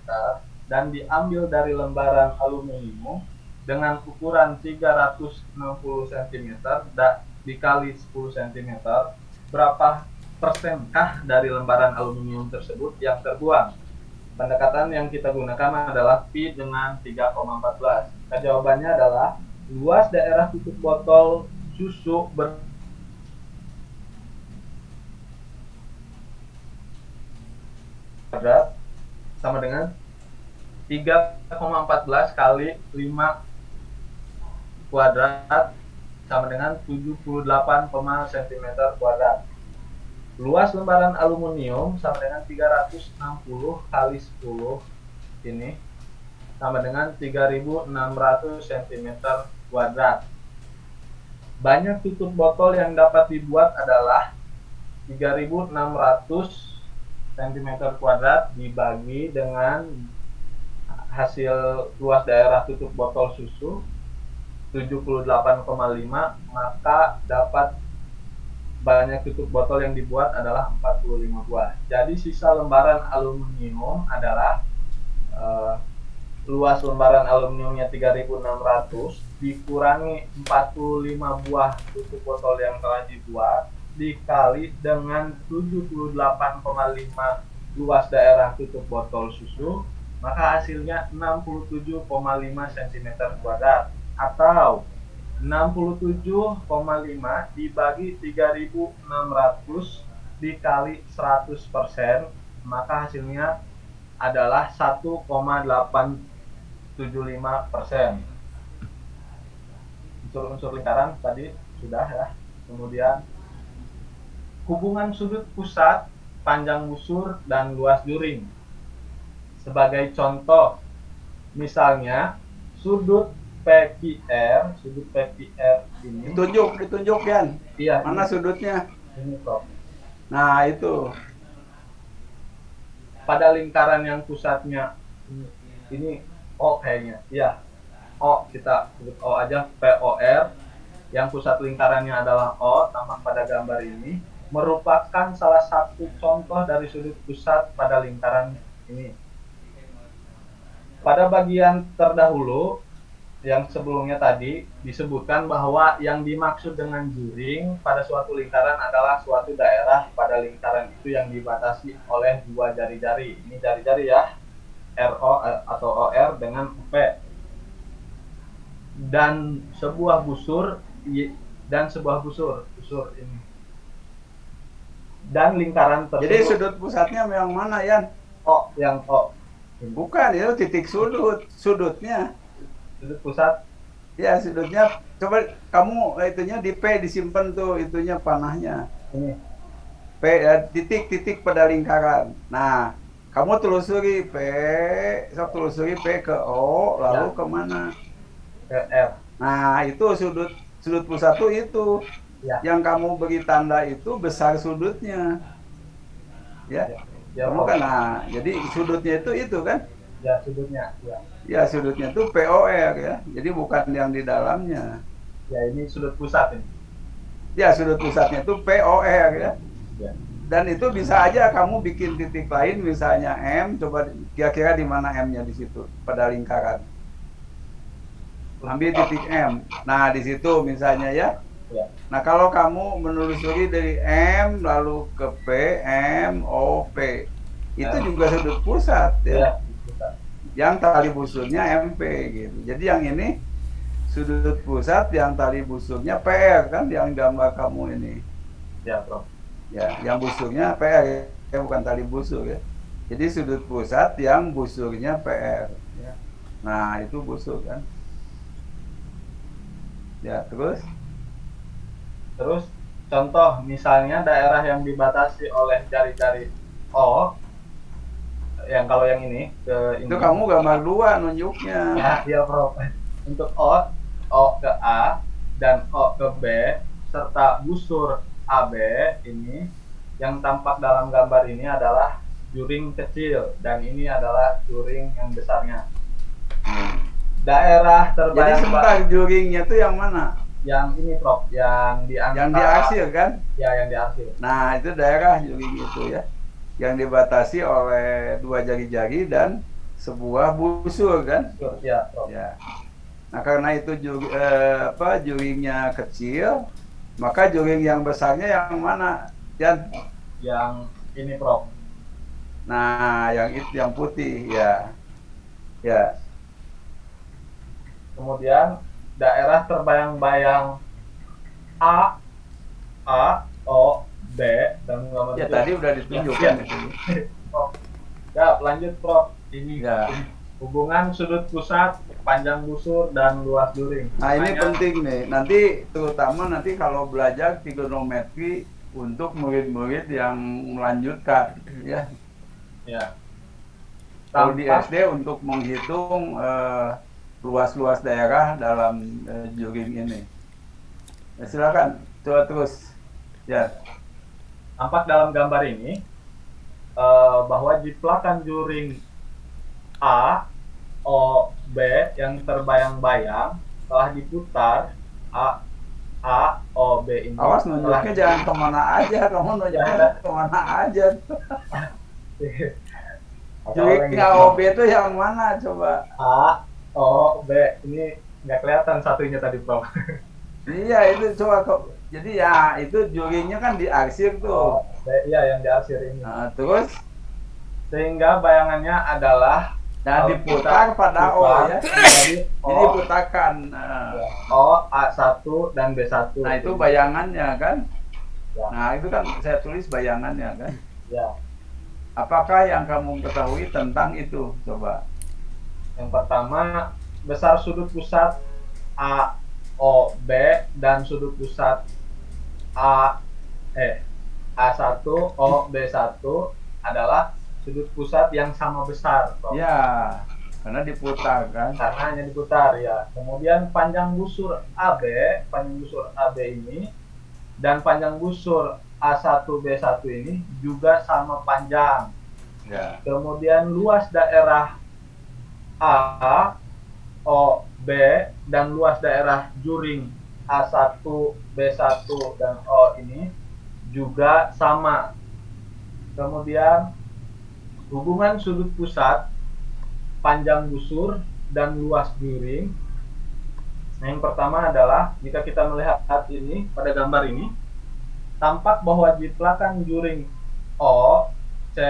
dan diambil dari lembaran aluminium dengan ukuran 360 cm dikali 10 cm. Berapa persenkah dari lembaran aluminium tersebut yang terbuang? Pendekatan yang kita gunakan adalah pi dengan 3,14. Jawabannya adalah luas daerah tutup botol susu kuadrat sama dengan 3,14 kali 5 kuadrat sama dengan 78, cm kuadrat. Luas lembaran aluminium sama dengan 360 kali 10 ini sama dengan 3.600 cm kuadrat. Banyak tutup botol yang dapat dibuat adalah 3.600 cm kuadrat dibagi dengan hasil luas daerah tutup botol susu 78,5, maka dapat banyak tutup botol yang dibuat adalah 45 buah. Jadi sisa lembaran aluminium adalah luas lembaran aluminiumnya 3.600 dikurangi 45 buah tutup botol yang telah dibuat dikali dengan 78,5 luas daerah tutup botol susu, maka hasilnya 67,5 cm kuadrat atau 67,5 dibagi 3.600 dikali 100%, maka hasilnya adalah 1,875%. Unsur-unsur lingkaran tadi sudah ya. Kemudian hubungan sudut pusat, panjang busur, dan luas juring. Sebagai contoh, misalnya sudut PQR ini. Ditunjuk Yan. Iya. Mana ini, sudutnya? ini Prof. Nah itu. Pada lingkaran yang pusatnya ini O kayaknya. Iya. O, kita sebut O aja, POR. Yang pusat lingkarannya adalah O, tampak pada gambar ini, merupakan salah satu contoh dari sudut pusat pada lingkaran ini. Pada bagian terdahulu, yang sebelumnya tadi disebutkan bahwa yang dimaksud dengan juring pada suatu lingkaran adalah suatu daerah pada lingkaran itu yang dibatasi oleh dua jari-jari. Ini jari-jari ya, RO atau OR dengan P. Dan sebuah busur busur ini. Dan lingkaran tersebut. Jadi sudut pusatnya yang mana, Yan? O, yang O. Bukan, itu titik sudutnya. Sudut pusat. Ya, sudutnya. Coba kamu itunya di P disimpan tuh itunya panahnya. Ini. P ya, titik-titik pada lingkaran. Nah, kamu telusuri P, telusuri P ke O, lalu Ya. kemana? Ke R. Nah, itu sudut pusat tuh itu. Ya. Yang kamu beri tanda itu besar sudutnya. Ya. Ya, Kamu kan, nah, jadi sudutnya itu kan? Ya, sudutnya. Ya. Ya, sudutnya itu POR ya. Jadi bukan yang di dalamnya. Ya, ini sudut pusat ini. Ya, sudut pusatnya itu POR ya. Ya. Dan itu bisa aja kamu bikin titik lain, misalnya M, coba kira-kira di mana M-nya di situ pada lingkaran. Ambil titik M. Nah, di situ misalnya ya. Ya. Nah, kalau kamu menelusuri dari M lalu ke P, M, O, P, itu juga sudut pusat ya. Ya, pusat. Yang tali busurnya MP gitu. Jadi yang ini sudut pusat, yang tali busurnya PR kan, yang gambar kamu ini. Ya, Prof. Ya, yang busurnya PR ya, bukan tali busur ya. Jadi sudut pusat yang busurnya PR ya. Nah, itu busur kan. Ya, terus contoh misalnya daerah yang dibatasi oleh jari-jari O, yang kalau yang ini ke ini. itu kamu gambar dua nunjuknya. Ya, Prof. Untuk O ke A dan O ke B serta busur AB ini yang tampak dalam gambar ini adalah juring kecil dan ini adalah juring yang besarnya. Daerah Jadi terbayang sebentar, juringnya itu yang mana? yang ini, Prof, yang di antara, Yang diarsir kan? Ya, yang diarsir. Nah, itu daerah juring itu ya. Yang dibatasi oleh dua jari-jari dan sebuah busur kan? Ya, Prof. Ya. Nah, karena itu juringnya kecil, maka juring yang besarnya yang mana? Yang ini, Prof. Nah, yang itu yang putih ya. Ya. Kemudian daerah terbayang-bayang A, O, B dan nomor Ya, tujuh. tadi udah ditunjukkan Ya. itu. Prof. Ya, lanjut, Prof. Ini Ya. hubungan sudut pusat, panjang busur dan luas juring. Nah, ini Makanya- penting nih. Nanti terutama nanti kalau belajar trigonometri untuk murid-murid yang melanjutkan ya. Ya. Kalau di Tampak- SD untuk menghitung luas-luas daerah dalam juring ini. Ya, silakan, coba terus. Ya. Tampak dalam gambar ini bahwa jiplakan juring A, O, B yang terbayang-bayang telah diputar A, O, B ini. Awas nunjuknya jangan kemana aja, kamu nunjuknya kemana aja. Juring AOB itu yang mana coba? A, O, B ini nggak kelihatan satunya tadi, Prof. Iya, itu coba kok. Jadi ya itu juringnya kan diarsir O, tuh. B, iya yang diarsir ini. Nah, terus Sehingga bayangannya adalah dan diputar pada O ya. Jadi Jadi O, putarkan. O, A1 dan B1. Nah, itu bayangannya kan. Ya. Nah, itu kan saya tulis bayangannya kan. Ya. Apakah yang kamu ketahui tentang itu? Coba. Yang pertama, besar sudut pusat A, O, B dan sudut pusat A1, O, B1 adalah sudut pusat yang sama besar, Prof. Ya, karena diputar kan. Karena hanya diputar ya. Kemudian panjang busur AB ini dan panjang busur A1, B1 ini juga sama panjang. Ya. Kemudian luas daerah A, O, B dan luas daerah juring A1, B1 dan O ini juga sama. Kemudian hubungan sudut pusat, panjang busur dan luas juring Nah, yang pertama adalah jika kita melihat ini pada gambar ini, tampak bahwa jiplakan juring O, C,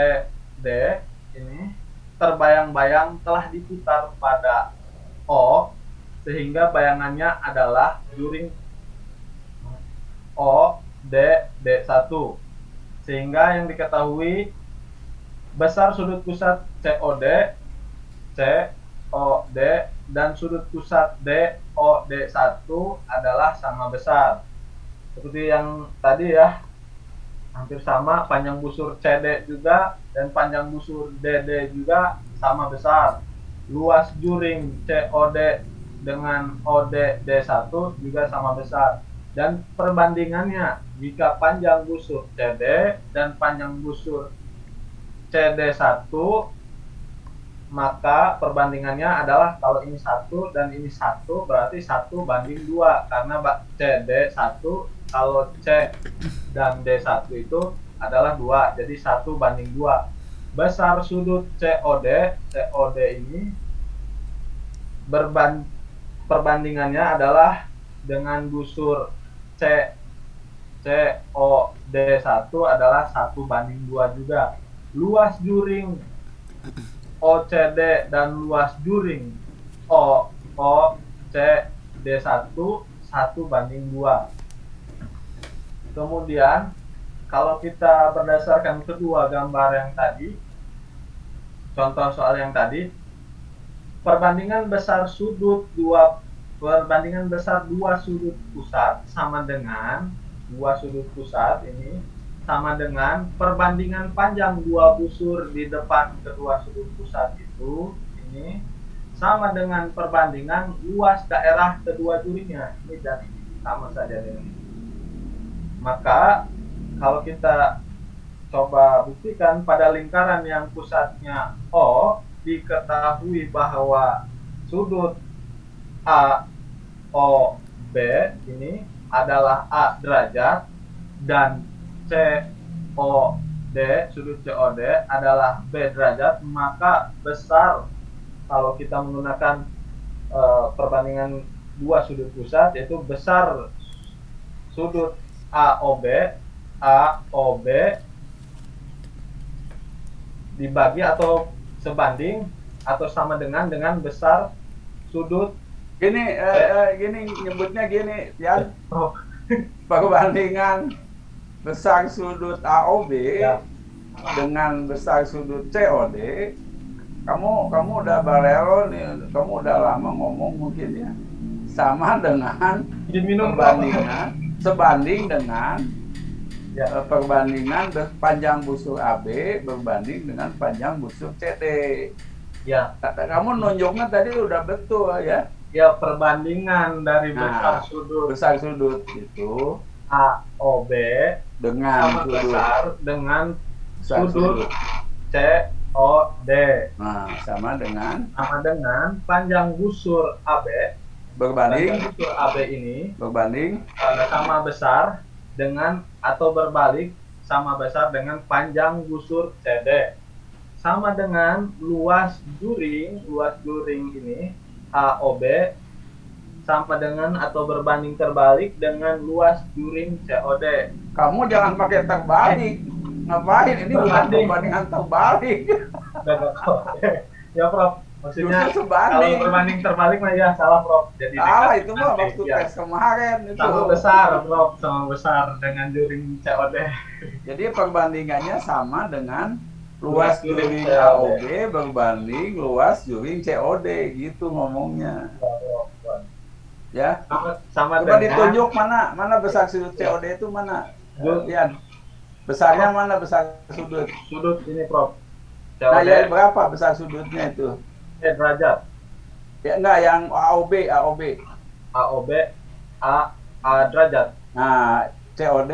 D ini terbayang-bayang telah diputar pada O, sehingga bayangannya adalah juring O, D, D1. Sehingga yang diketahui besar sudut pusat COD, COD, dan sudut pusat DOD1 adalah sama besar. Seperti yang tadi ya, hampir sama, panjang busur CD juga dan panjang busur DD juga sama besar. Luas juring COD dengan OD-D1 juga sama besar. Dan perbandingannya, jika panjang busur CD dan panjang busur CD1, maka perbandingannya adalah kalau ini 1 dan ini 1, berarti 1 banding 2, karena CD1 kalau C dan D1 itu adalah 2, jadi 1 banding 2. Besar sudut COD ini perbandingannya adalah dengan busur COD1 adalah 1 banding 2 juga. Luas juring OCD dan luas juring OCD1 1 banding 2. Kemudian kalau kita berdasarkan kedua gambar yang tadi, contoh soal yang tadi, perbandingan besar dua sudut pusat sama dengan perbandingan panjang dua busur di depan kedua sudut pusat itu ini sama dengan perbandingan luas daerah kedua juringnya. Ini dan ini sama saja dengan ini. Maka kalau kita coba buktikan pada lingkaran yang pusatnya O, diketahui bahwa sudut AOB ini adalah A derajat dan COD, sudut COD adalah B derajat, maka besar kalau kita menggunakan perbandingan dua sudut pusat, yaitu besar sudut AOB dibagi atau sebanding atau sama dengan besar sudut Gini nyebutnya gini ya. Perbandingan besar sudut AOB ya, dengan besar sudut COD. Kamu udah barelo nih, kamu udah lama ngomong mungkin ya. Sama dengan sebanding dengan perbandingan panjang busur AB berbanding dengan panjang busur CD. Ya, Kamu nunjuknya tadi udah betul ya. ya perbandingan dari besar sudut itu AOB dengan sama besar dengan sudut COD. Nah, sama dengan panjang busur AB. berbanding Panjang busur AB ini sama besar dengan atau berbalik sama besar dengan panjang busur CD. Sama dengan luas juring ini AOB sama dengan atau berbanding terbalik dengan luas juring COD. Kamu jangan pakai terbalik. Ngapain? Ini bukan perbandingan terbalik. Ya Prof, maksudnya Justru sebanding. kalau berbanding terbalik mah ya salah Prof. Jadi Itu mah waktu tes kemarin itu. sama besar Prof, sama besar dengan juring COD. Jadi perbandingannya sama dengan luas juring AOB berbanding luas juring COD, gitu ngomongnya. Ya. Sama Coba dengan ditunjuk mana besar sudut COD itu mana? Lihat. Besarnya mana besar sudut? sudut ini Prof. Nah, COD ya berapa besar sudutnya itu? derajat. Ya enggak, yang AOB. AOB A derajat, Nah, COD.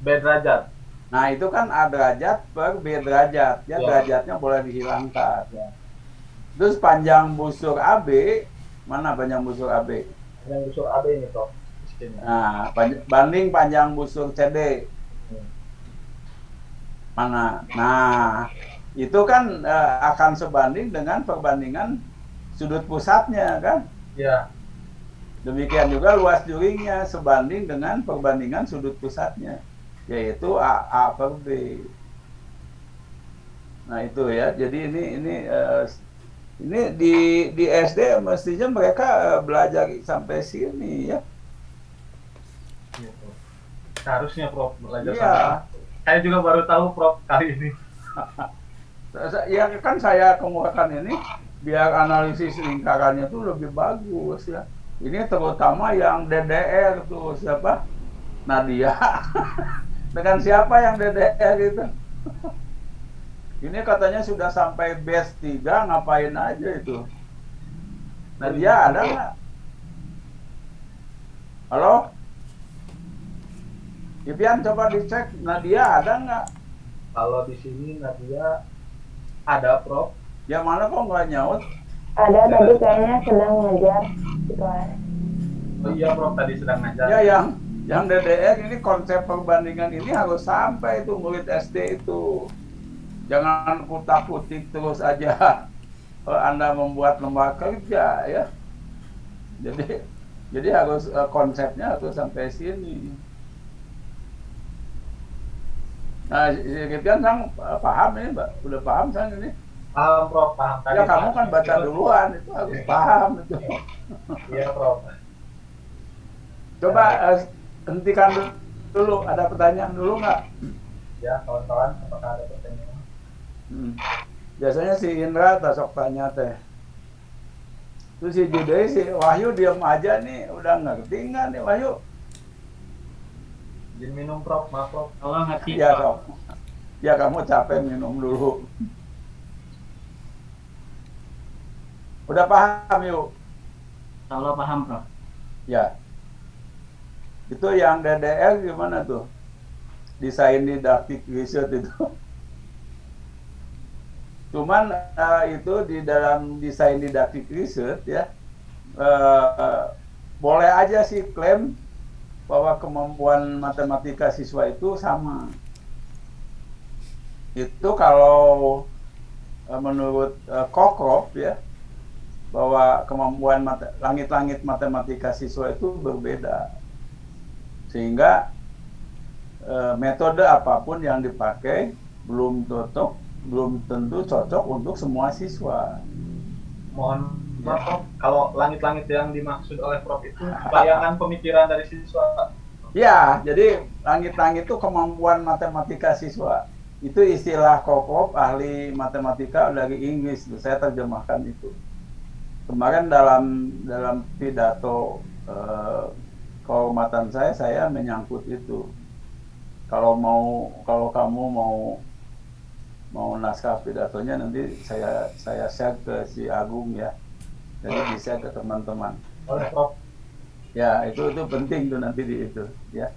B derajat. Nah, itu kan A derajat per B derajat. Ya, Ya. derajatnya boleh dihilangkan. Terus panjang busur AB, mana panjang busur AB? Yang busur AB ini Prof. Di sini. Nah, banding panjang busur CD. Mana? Nah, itu kan akan sebanding dengan perbandingan sudut pusatnya kan? Ya. Demikian juga luas juringnya sebanding dengan perbandingan sudut pusatnya, yaitu A per B. Nah itu ya, jadi ini di SD mestinya mereka belajar sampai sini ya. Iya, Prof. Seharusnya Prof belajar Iya. sampai. Saya juga baru tahu Prof kali ini. Ya kan saya kemukakan ini biar analisis lingkarannya tuh lebih bagus ya. Ini terutama yang DDR tuh siapa? Nadia. Dengan siapa yang DDR itu? Ini katanya sudah sampai base 3, ngapain aja itu? Nadia ada nggak? Halo? Ipian coba dicek, Nadia ada nggak? Kalau di sini Nadia ada Prof. Yang mana kok nggak nyaut? Ada tadi kayaknya sedang ngejar di kelas. Oh iya Prof tadi sedang ngajar. Ya yang DDR ini konsep perbandingan ini harus sampai itu murid SD itu. Jangan kutak-kutik terus aja. Anda membuat lembaga kerja ya. Jadi harus konsepnya harus sampai sini. Nah, kan Sang paham ini, Mbak. Udah paham Sang ini? Paham Prof, paham tadi. Ya kamu kan baca duluan, itu harus paham itu. Iya Prof. Coba hentikan dulu, ada pertanyaan dulu nggak? Ya kawan-kawan, apakah ada pertanyaan? Biasanya si Indra tak sok tanya teh. Terus si Judai, si Wahyu diam aja nih, udah ngerti nggak nih Wahyu? Izin minum Prof, maaf Prof. Allah ngerti. Ya sok. Ya kamu capek minum dulu. Udah paham yuk? Allah paham Prof. Ya. Itu yang DDR gimana tuh? Desain didaktik research itu. Cuman itu di dalam desain didaktik research ya, boleh aja sih klaim bahwa kemampuan matematika siswa itu sama. Itu kalau menurut Cockcroft ya, bahwa kemampuan langit-langit matematika siswa itu berbeda. Sehingga metode apapun yang dipakai belum tentu cocok untuk semua siswa. Mohon maaf Prof, kalau langit-langit yang dimaksud oleh Prof itu bayangan pemikiran dari siswa. Ya, jadi langit-langit itu kemampuan matematika siswa. Itu istilah Cockcroft, ahli matematika dari Inggris. Saya terjemahkan itu. Kemarin dalam pidato kehormatan saya menyangkut itu. Kalau kamu mau naskah pidatonya nanti saya share ke si Agung ya. Jadi bisa ke teman-teman. Oleh Prof. Ya, itu penting tuh nanti di itu ya.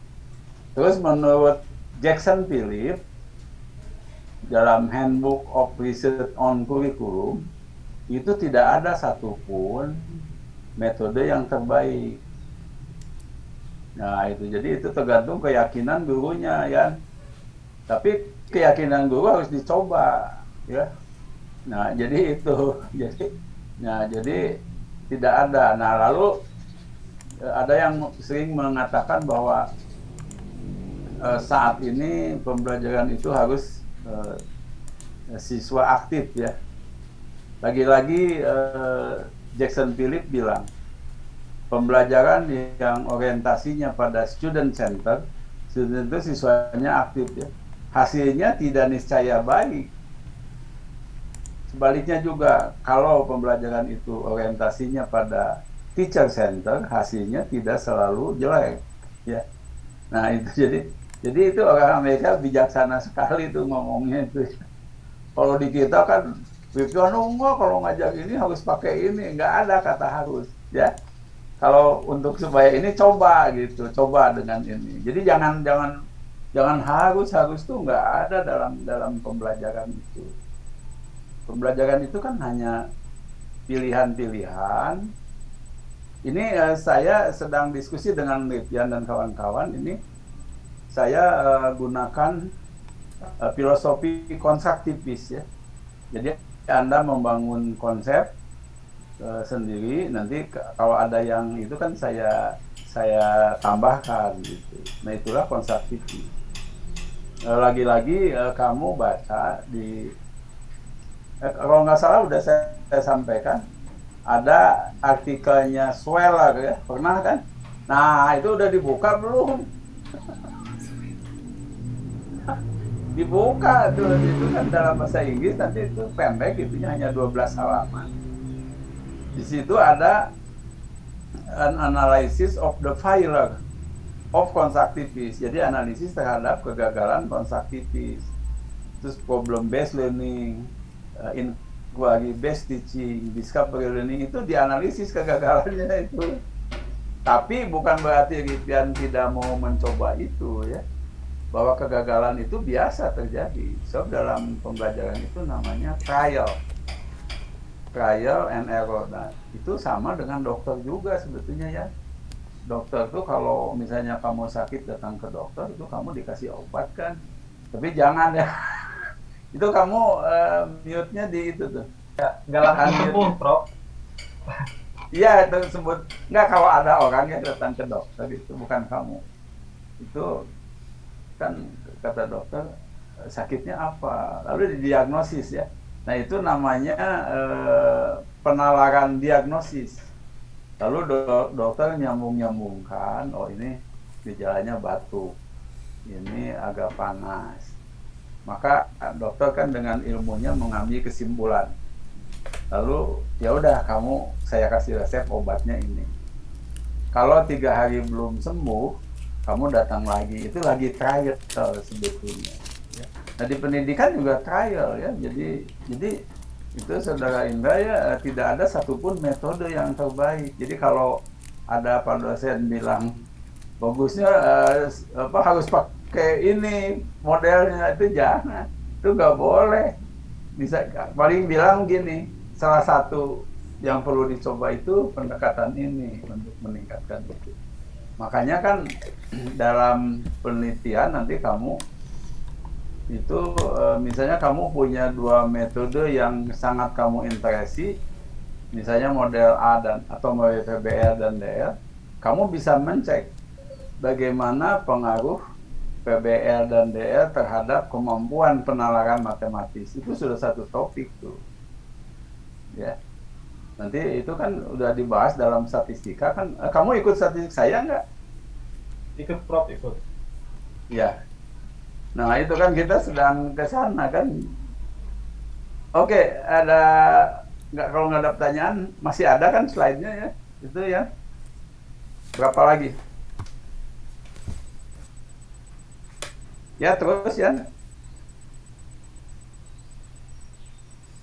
Terus menurut Jackson Philip dalam Handbook of Research on Curriculum itu tidak ada satupun metode yang terbaik. Nah, jadi itu tergantung keyakinan gurunya ya. Tapi keyakinan guru harus dicoba ya. Nah, jadi itu. Jadi tidak ada. Nah, lalu ada yang sering mengatakan bahwa saat ini pembelajaran itu harus siswa aktif ya. Lagi-lagi Jackson Philip bilang pembelajaran yang orientasinya pada student center itu siswanya aktif ya. Hasilnya tidak niscaya baik. Sebaliknya juga, kalau pembelajaran itu orientasinya pada teacher center, hasilnya tidak selalu jelek, ya. Nah itu jadi itu orang Amerika bijaksana sekali tuh ngomongnya itu. Kalau di kita kan, enggak kalau ngajar ini harus pakai ini, nggak ada kata harus, ya. Kalau untuk supaya ini coba gitu, coba dengan ini. Jadi jangan harus tuh nggak ada dalam pembelajaran itu. Pembelajaran itu kan hanya pilihan-pilihan. Ini saya sedang diskusi dengan Lipyan dan kawan-kawan. Ini saya gunakan filosofi konstruktivis ya. Jadi Anda membangun konsep, sendiri. Nanti kalau ada yang itu kan saya tambahkan gitu. Nah itulah konsaktivis. Lagi-lagi kamu baca di kalau nggak salah udah saya sampaikan ada artikelnya Sweller ya, pernah kan? Nah itu udah dibuka belum? Dibuka tuh, itu kan dalam bahasa Inggris, nanti itu pendek, itunya hanya 12 halaman. Di situ ada an analysis of the failure of constructivist. Jadi analisis terhadap kegagalan konstruktivis. Terus problem based learning, inquiry based teaching, discovery learning, itu dianalisis kegagalannya itu. Tapi bukan berarti Rippian tidak mau mencoba itu ya. Bahwa kegagalan itu biasa terjadi. So dalam pembelajaran itu namanya trial and error. Nah, itu sama dengan dokter juga sebetulnya ya. Dokter tuh kalau misalnya kamu sakit datang ke dokter itu kamu dikasih obat kan. Tapi jangan ya. Itu kamu mute-nya di itu tuh. Ya, nggak langsung sembuh, Prof. Iya, itu sebut. Nggak, kalau ada orang yang datang ke dokter itu bukan kamu. Itu kan kata dokter sakitnya apa, lalu didiagnosis ya. Nah itu namanya penalaran diagnosis. Lalu dokter nyambungkan, oh ini gejalanya batuk, ini agak panas. Maka dokter kan dengan ilmunya mengambil kesimpulan. Lalu ya udah saya kasih resep obatnya ini. Kalau 3 hari belum sembuh, kamu datang lagi, itu lagi trial sebetulnya. Ya. Nah di pendidikan juga trial ya, jadi itu Saudara Indra ya, tidak ada satupun metode yang terbaik. Jadi kalau ada Pak dosen bilang bagusnya harus pakai ini modelnya, itu jangan, itu nggak boleh. Bisa paling bilang gini, salah satu yang perlu dicoba itu pendekatan ini untuk meningkatkan itu. Makanya kan dalam penelitian nanti kamu itu misalnya kamu punya 2 metode yang sangat kamu interesi, misalnya model A atau model PBL dan DR, kamu bisa mencek bagaimana pengaruh PBL dan DR terhadap kemampuan penalaran matematis. Itu sudah satu topik tuh. Ya. Nanti itu kan udah dibahas dalam statistika kan. Kamu ikut statistik saya nggak? Ikut, Prof, ikut. Ya. Nah itu kan kita sedang ke sana kan. Oke, kalau nggak ada pertanyaan, masih ada kan slide-nya ya? Itu ya. Berapa lagi? Ya terus ya.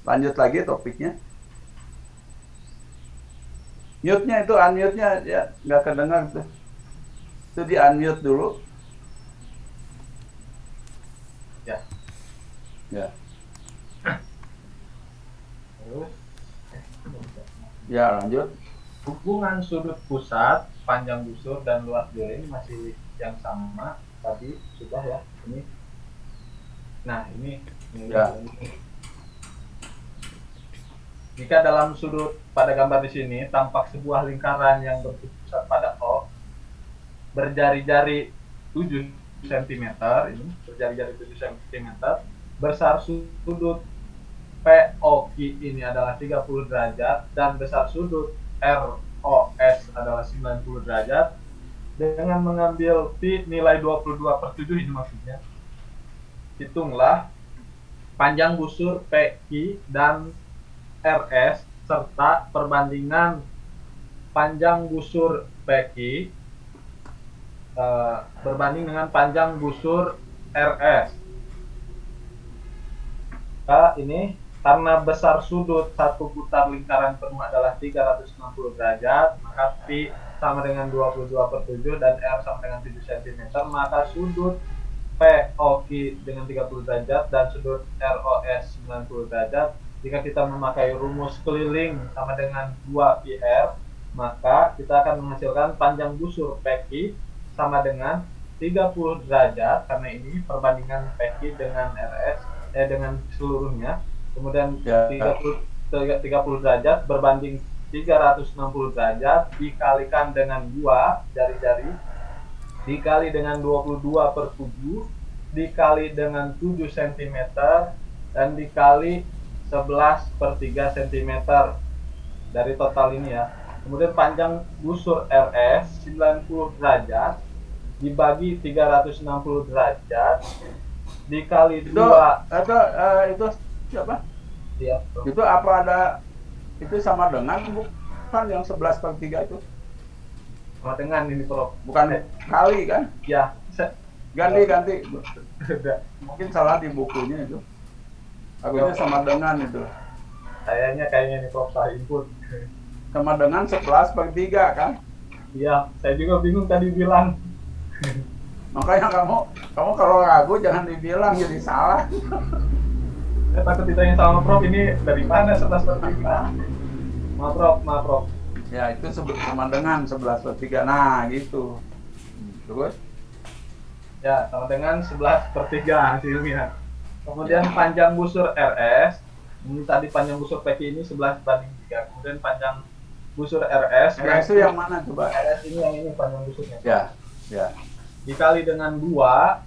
Lanjut lagi topiknya. Mute-nya itu, unmute-nya ya nggak kedengar tuh. Itu di unmute dulu. Ya. Ya. Terus Ya lanjut. hubungan sudut pusat, panjang busur dan luas duri masih yang sama tadi sudah ya. Ini. Nah, ini Ya. Jika dalam sudut pada gambar di sini tampak sebuah lingkaran yang berpusat pada O, berjari-jari 7 cm, ini berjari-jari 7 cm, besar sudut POQ ini adalah 30 derajat dan besar sudut ROS adalah 90 derajat. Dengan mengambil pi nilai 22/7 ini maksudnya, hitunglah panjang busur PQ dan RS serta perbandingan panjang busur PQ berbanding dengan panjang busur RS. Ini karena besar sudut satu putar lingkaran penuh adalah 360 derajat, maka pi sama dengan 22/7 dan R sama dengan 7 cm, maka sudut POQ dengan 30 derajat dan sudut ROS 90 derajat. Jika kita memakai rumus keliling sama dengan 2πr, maka kita akan menghasilkan panjang busur PQ sama dengan 30 derajat, karena ini perbandingan PQ dengan RS dengan seluruhnya. Kemudian 30 derajat berbanding 360 derajat dikalikan dengan 2 jari-jari dikali dengan 22/7 dikali dengan 7 cm dan dikali 11/3 cm dari total ini ya. Kemudian panjang busur RS 90 derajat dibagi 360 derajat dikali 2 itu siapa? ya. Itu apa ada itu sama dengan bukan yang 11/3 itu? Sama dengan ini Prof. Bukan kali kan? Ya, Ganti. Mungkin salah di bukunya itu. Agaknya sama dengan itu. kayaknya ini Prof salah input. Sama dengan 11/3 kan? Iya, saya juga bingung tadi bilang. Makanya kamu kalau ragu jangan dibilang jadi salah. Saya takut ditanya sama Prof ini dari mana 11/3. Maaf Prof. Ya itu sama dengan 11/3. Nah gitu. Terus? Ya, sama dengan 11/3 hasilnya. Kemudian panjang busur RS, ini tadi panjang busur PQ ini 11/3. Kemudian panjang busur RS. RS itu yang mana coba? RS ini yang ini panjang busurnya. Ya. Dikali dengan 2,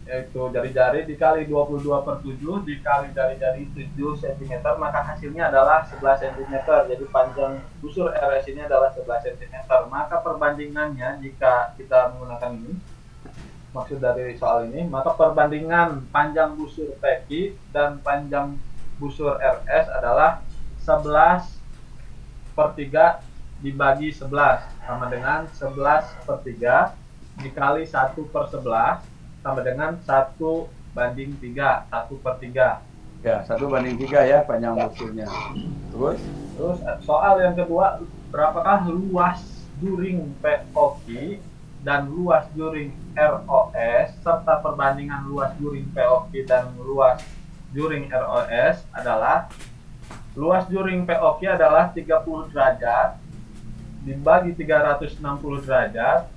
yaitu jari-jari dikali 22/7 dikali jari-jari 7 cm, maka hasilnya adalah 11 cm. Jadi panjang busur RS ini adalah 11 cm. Maka perbandingannya jika kita menggunakan ini, maksud dari soal ini, maka perbandingan panjang busur PQ dan panjang busur RS adalah 11/3 dibagi 11 sama dengan 11/3 dikali 1/11 sama dengan 1/3, 1/3. Ya, 1/3 ya panjang busurnya. Terus Soal yang kedua, berapakah luas juring POQ dan luas juring ROS serta perbandingan luas juring POQ dan luas juring ROS adalah luas juring POQ adalah 30 derajat dibagi 360 derajat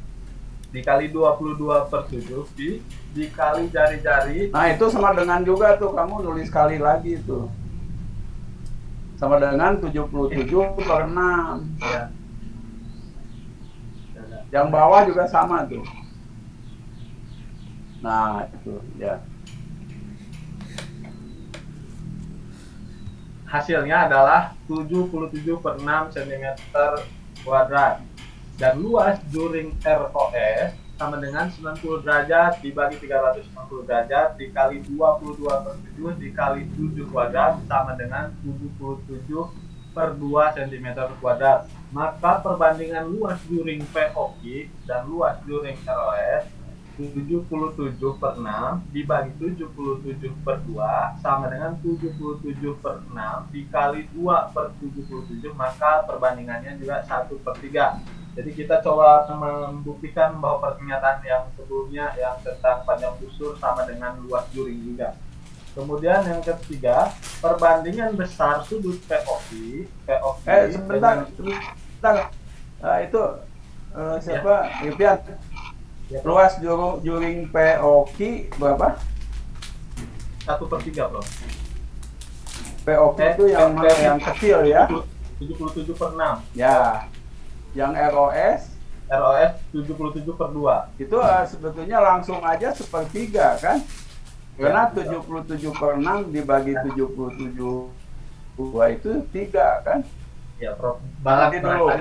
dikali 22/7 dikali jari-jari. nah itu sama dengan juga tuh kamu nulis sekali lagi itu. Sama dengan 77/6. Ya. Yang bawah juga sama tuh. Nah, itu ya. Hasilnya adalah 77/6 cm kuadrat. Dan luas juring ROS sama dengan 90 derajat dibagi 360 derajat dikali 22/7 dikali 7 kuadrat sama dengan 77/2 cm kuadrat. Maka perbandingan luas juring POQ dan luas juring ROS 77/6 dibagi 77/2 sama dengan 77/6 dikali 2/77, maka perbandingannya juga 1/3. Jadi kita coba membuktikan bahwa pernyataan yang sebelumnya yang tentang panjang busur sama dengan luas juring juga. Kemudian yang ketiga, perbandingan besar sudut POQ Sebentar. Nah, itu siapa? Ipian. Ya, Luas juring POQ berapa? 1/3, Bro. POQ itu yang mana yang kecil ya? 77/6. Ya. Yang ROS 77/2. itu sebetulnya langsung aja 1/3 kan? Karena 77/6 dibagi 77/2 itu 3 kan? Ya, Prof. Nanti dulu.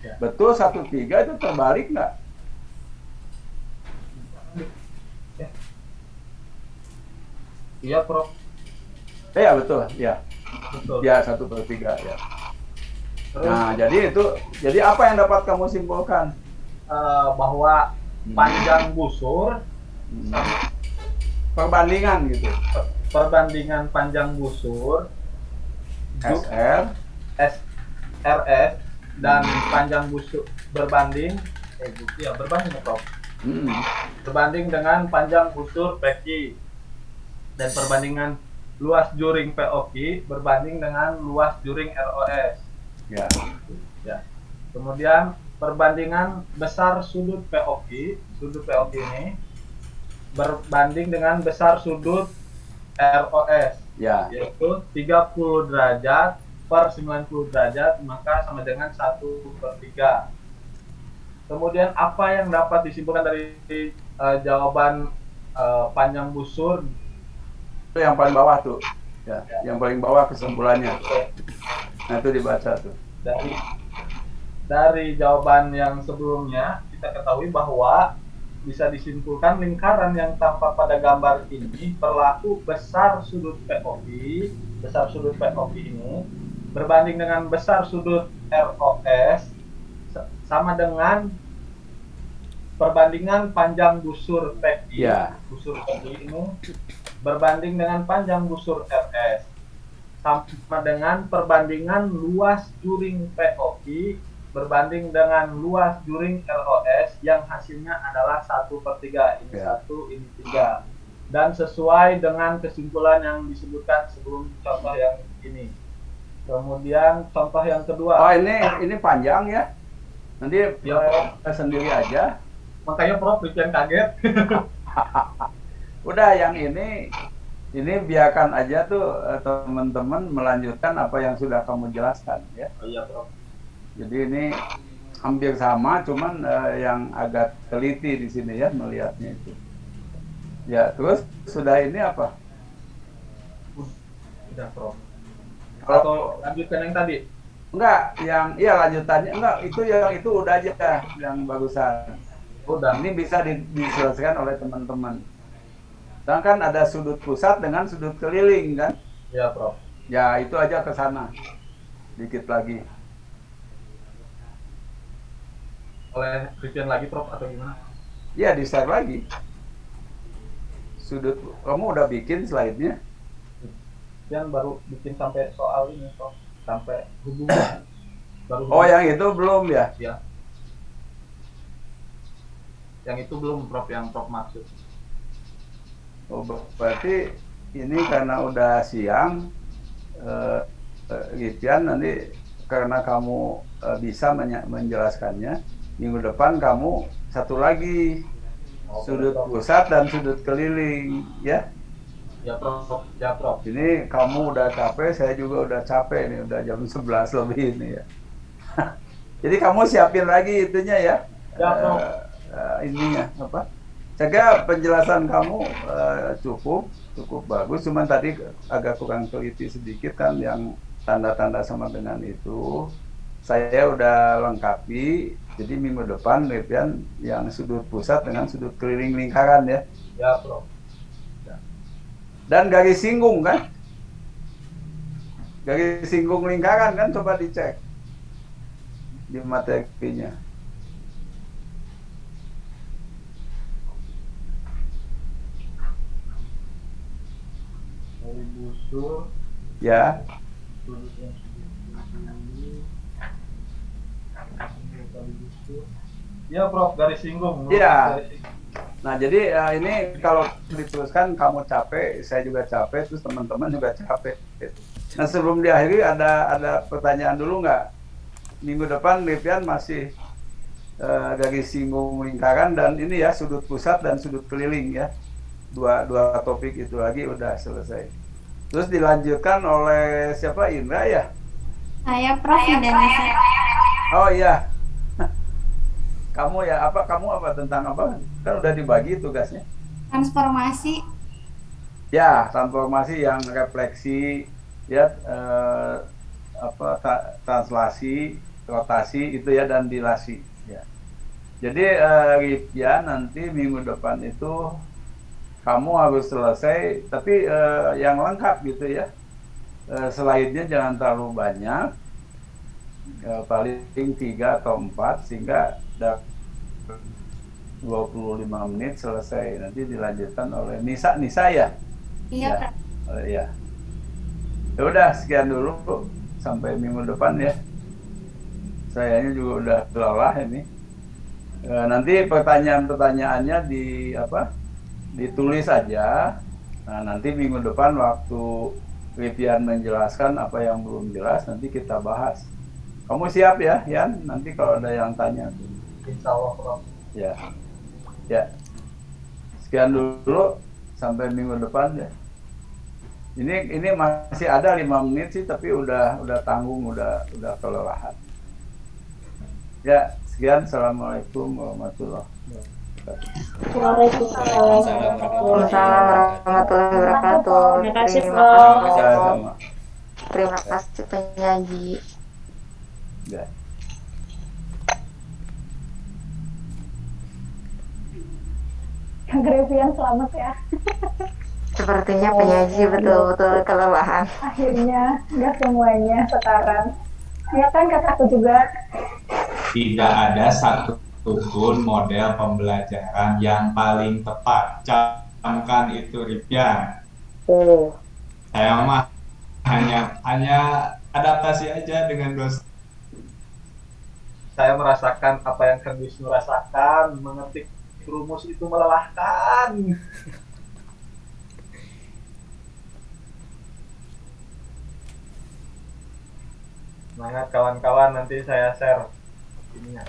Ya. Betul 1/3 itu terbalik nggak? Iya, Prof. Iya betul, ya. Betul. Ya 1/3 ya. Terus Nah jadi apa yang dapat kamu simpulkan? bahwa panjang busur Perbandingan gitu. perbandingan panjang busur SR RS dan panjang busur berbanding berbanding Prof. Berbanding dengan panjang busur PQ dan perbandingan luas juring POQ berbanding dengan luas juring ROS. ya. Kemudian perbandingan besar sudut POQ ini berbanding dengan besar sudut ROS, Ya. yaitu 30 derajat per 90 derajat, maka sama dengan 1/3. Kemudian apa yang dapat disimpulkan dari jawaban panjang busur? Itu yang paling bawah tuh. Ya, yang paling bawah kesimpulannya. Nah, itu dibaca tuh. Dari jawaban yang sebelumnya kita ketahui bahwa bisa disimpulkan lingkaran yang tampak pada gambar ini berlaku besar sudut POV ini berbanding dengan besar sudut ROS sama dengan perbandingan panjang busur PI. Ya. Busur PI ini berbanding dengan panjang busur RS sama dengan perbandingan luas juring POV berbanding dengan luas juring ROS yang hasilnya adalah 1/3. Ini Ya. 1, ini 3. Dan sesuai dengan kesimpulan yang disebutkan sebelum contoh yang ini. Kemudian contoh yang kedua. Oh, ini panjang ya. Nanti Ya. sendiri aja. Makanya Prof bikin kaget. Udah yang ini biarkan aja tuh teman-teman melanjutkan apa yang sudah kamu jelaskan ya. Oh iya Prof. Jadi ini hampir sama, cuman yang agak teliti di sini ya melihatnya itu. Ya, terus sudah ini apa? Sudah Prof. Kalau Atau lanjutkan yang tadi? enggak, yang iya lanjutannya enggak, itu udah aja yang bagusan. Udah. Ini bisa diselesaikan oleh teman-teman. Sedangkan ada sudut pusat dengan sudut keliling kan? Ya Prof. Ya, itu aja ke sana. Dikit lagi. Oleh Christian lagi Prof atau gimana? Ya, di-share lagi. Sudut kamu udah bikin slide-nya? Christian baru bikin sampai soal ini Prof. Sampai hubungan. Baru Oh, yang itu belum ya? ya. Yang itu belum Prof, yang Prof maksud. Oh, berarti ini karena udah siang, Gitian nanti karena kamu bisa menjelaskannya, minggu depan kamu satu lagi sudut pusat dan sudut keliling ya. Ya Prof, ya Prof. Ini kamu udah capek, saya juga udah capek nih, udah jam 11 lebih ini ya. Jadi kamu siapin lagi itunya ya. Ya Prof. Ininya apa? Saya penjelasan kamu cukup bagus, cuman tadi agak kurang teliti sedikit kan yang tanda-tanda sama dengan itu. Saya udah lengkapi, jadi minggu depan Repian yang sudut pusat dengan sudut keliling lingkaran ya. Ya Prof. Dan garis singgung kan? Garis singgung lingkaran kan, coba dicek di materinya. Dari busur. Ya. Sudut yang ya Prof, garis singgung. Iya. Garis singgung. Nah, jadi ini kalau diteruskan kamu capek, saya juga capek, terus teman-teman juga capek. Nah, sebelum diakhiri ada pertanyaan dulu nggak? Minggu depan Repian masih garis singgung lingkaran dan ini ya sudut pusat dan sudut keliling ya. Dua topik itu lagi udah selesai. Terus dilanjutkan oleh siapa? Indra ya? Saya Prof Indonesia. Oh iya. Kamu ya apa? Kamu apa tentang apa? Kan udah dibagi tugasnya. Transformasi. Ya, transformasi yang refleksi ya translasi, rotasi itu ya dan dilasi ya. Jadi Ripya nanti minggu depan itu kamu harus selesai, tapi yang lengkap gitu ya. Slide-nya jangan terlalu banyak, paling 3 atau 4 sehingga 25 menit selesai. Nanti dilanjutkan oleh Nisa ya. Iya, Prof. Ya. Ya udah sekian dulu sampai minggu depan ya. Sayanya juga udah lelah ini. Nanti pertanyaan-pertanyaannya ditulis aja. Nah, nanti minggu depan waktu Vivian menjelaskan apa yang belum jelas nanti kita bahas. Kamu siap ya, Yan? Nanti kalau ada yang tanya. Insya Allah Prof. Ya. Ya. Sekian dulu sampai minggu depan ya. Ini masih ada 5 menit sih, tapi udah tanggung, udah kelelahan. Ya, sekian. Assalamualaikum warahmatullahi wabarakatuh. Waalaikumsalam Waalaikumsalam warahmatullahi wabarakatuh. Terima kasih, Terima Prof. kasih. Sama-sama. Terima kasih penyaji. Ya. Kang Revian selamat ya. Sepertinya penyaji betul-betul kelelahan. Akhirnya nggak semuanya sekarang. Ya kan kataku juga. Tidak ada satupun model pembelajaran yang paling tepat. Camkan itu, Ripian. Saya mah hanya adaptasi aja dengan dosen. Saya merasakan apa yang Kang Wisnu rasakan, mengetik rumus itu melelahkan. Semangat kawan-kawan, nanti saya share ininya.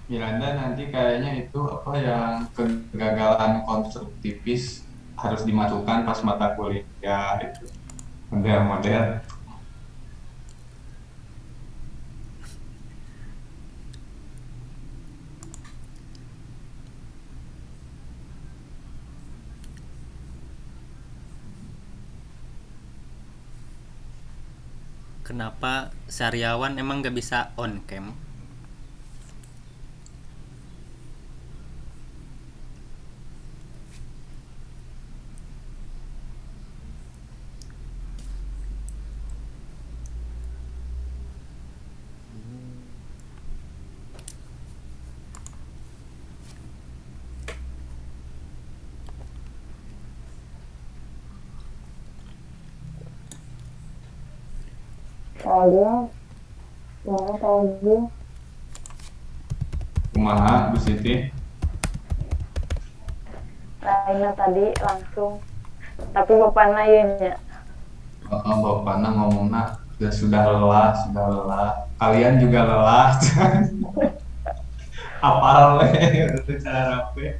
Miranda, nanti kayaknya itu apa yang kegagalan konstruktivis harus dimasukkan pas mata kuliah itu model-model. Kenapa Sariawan emang gak bisa on cam? Soalnya, mana tahu dia. Kumaha Bu Siti? Lainnya tadi langsung. Tapi bapak nanya. Bapaknya ngomongnya sudah lelah. Kalian juga lelah. Apal we cara rapi.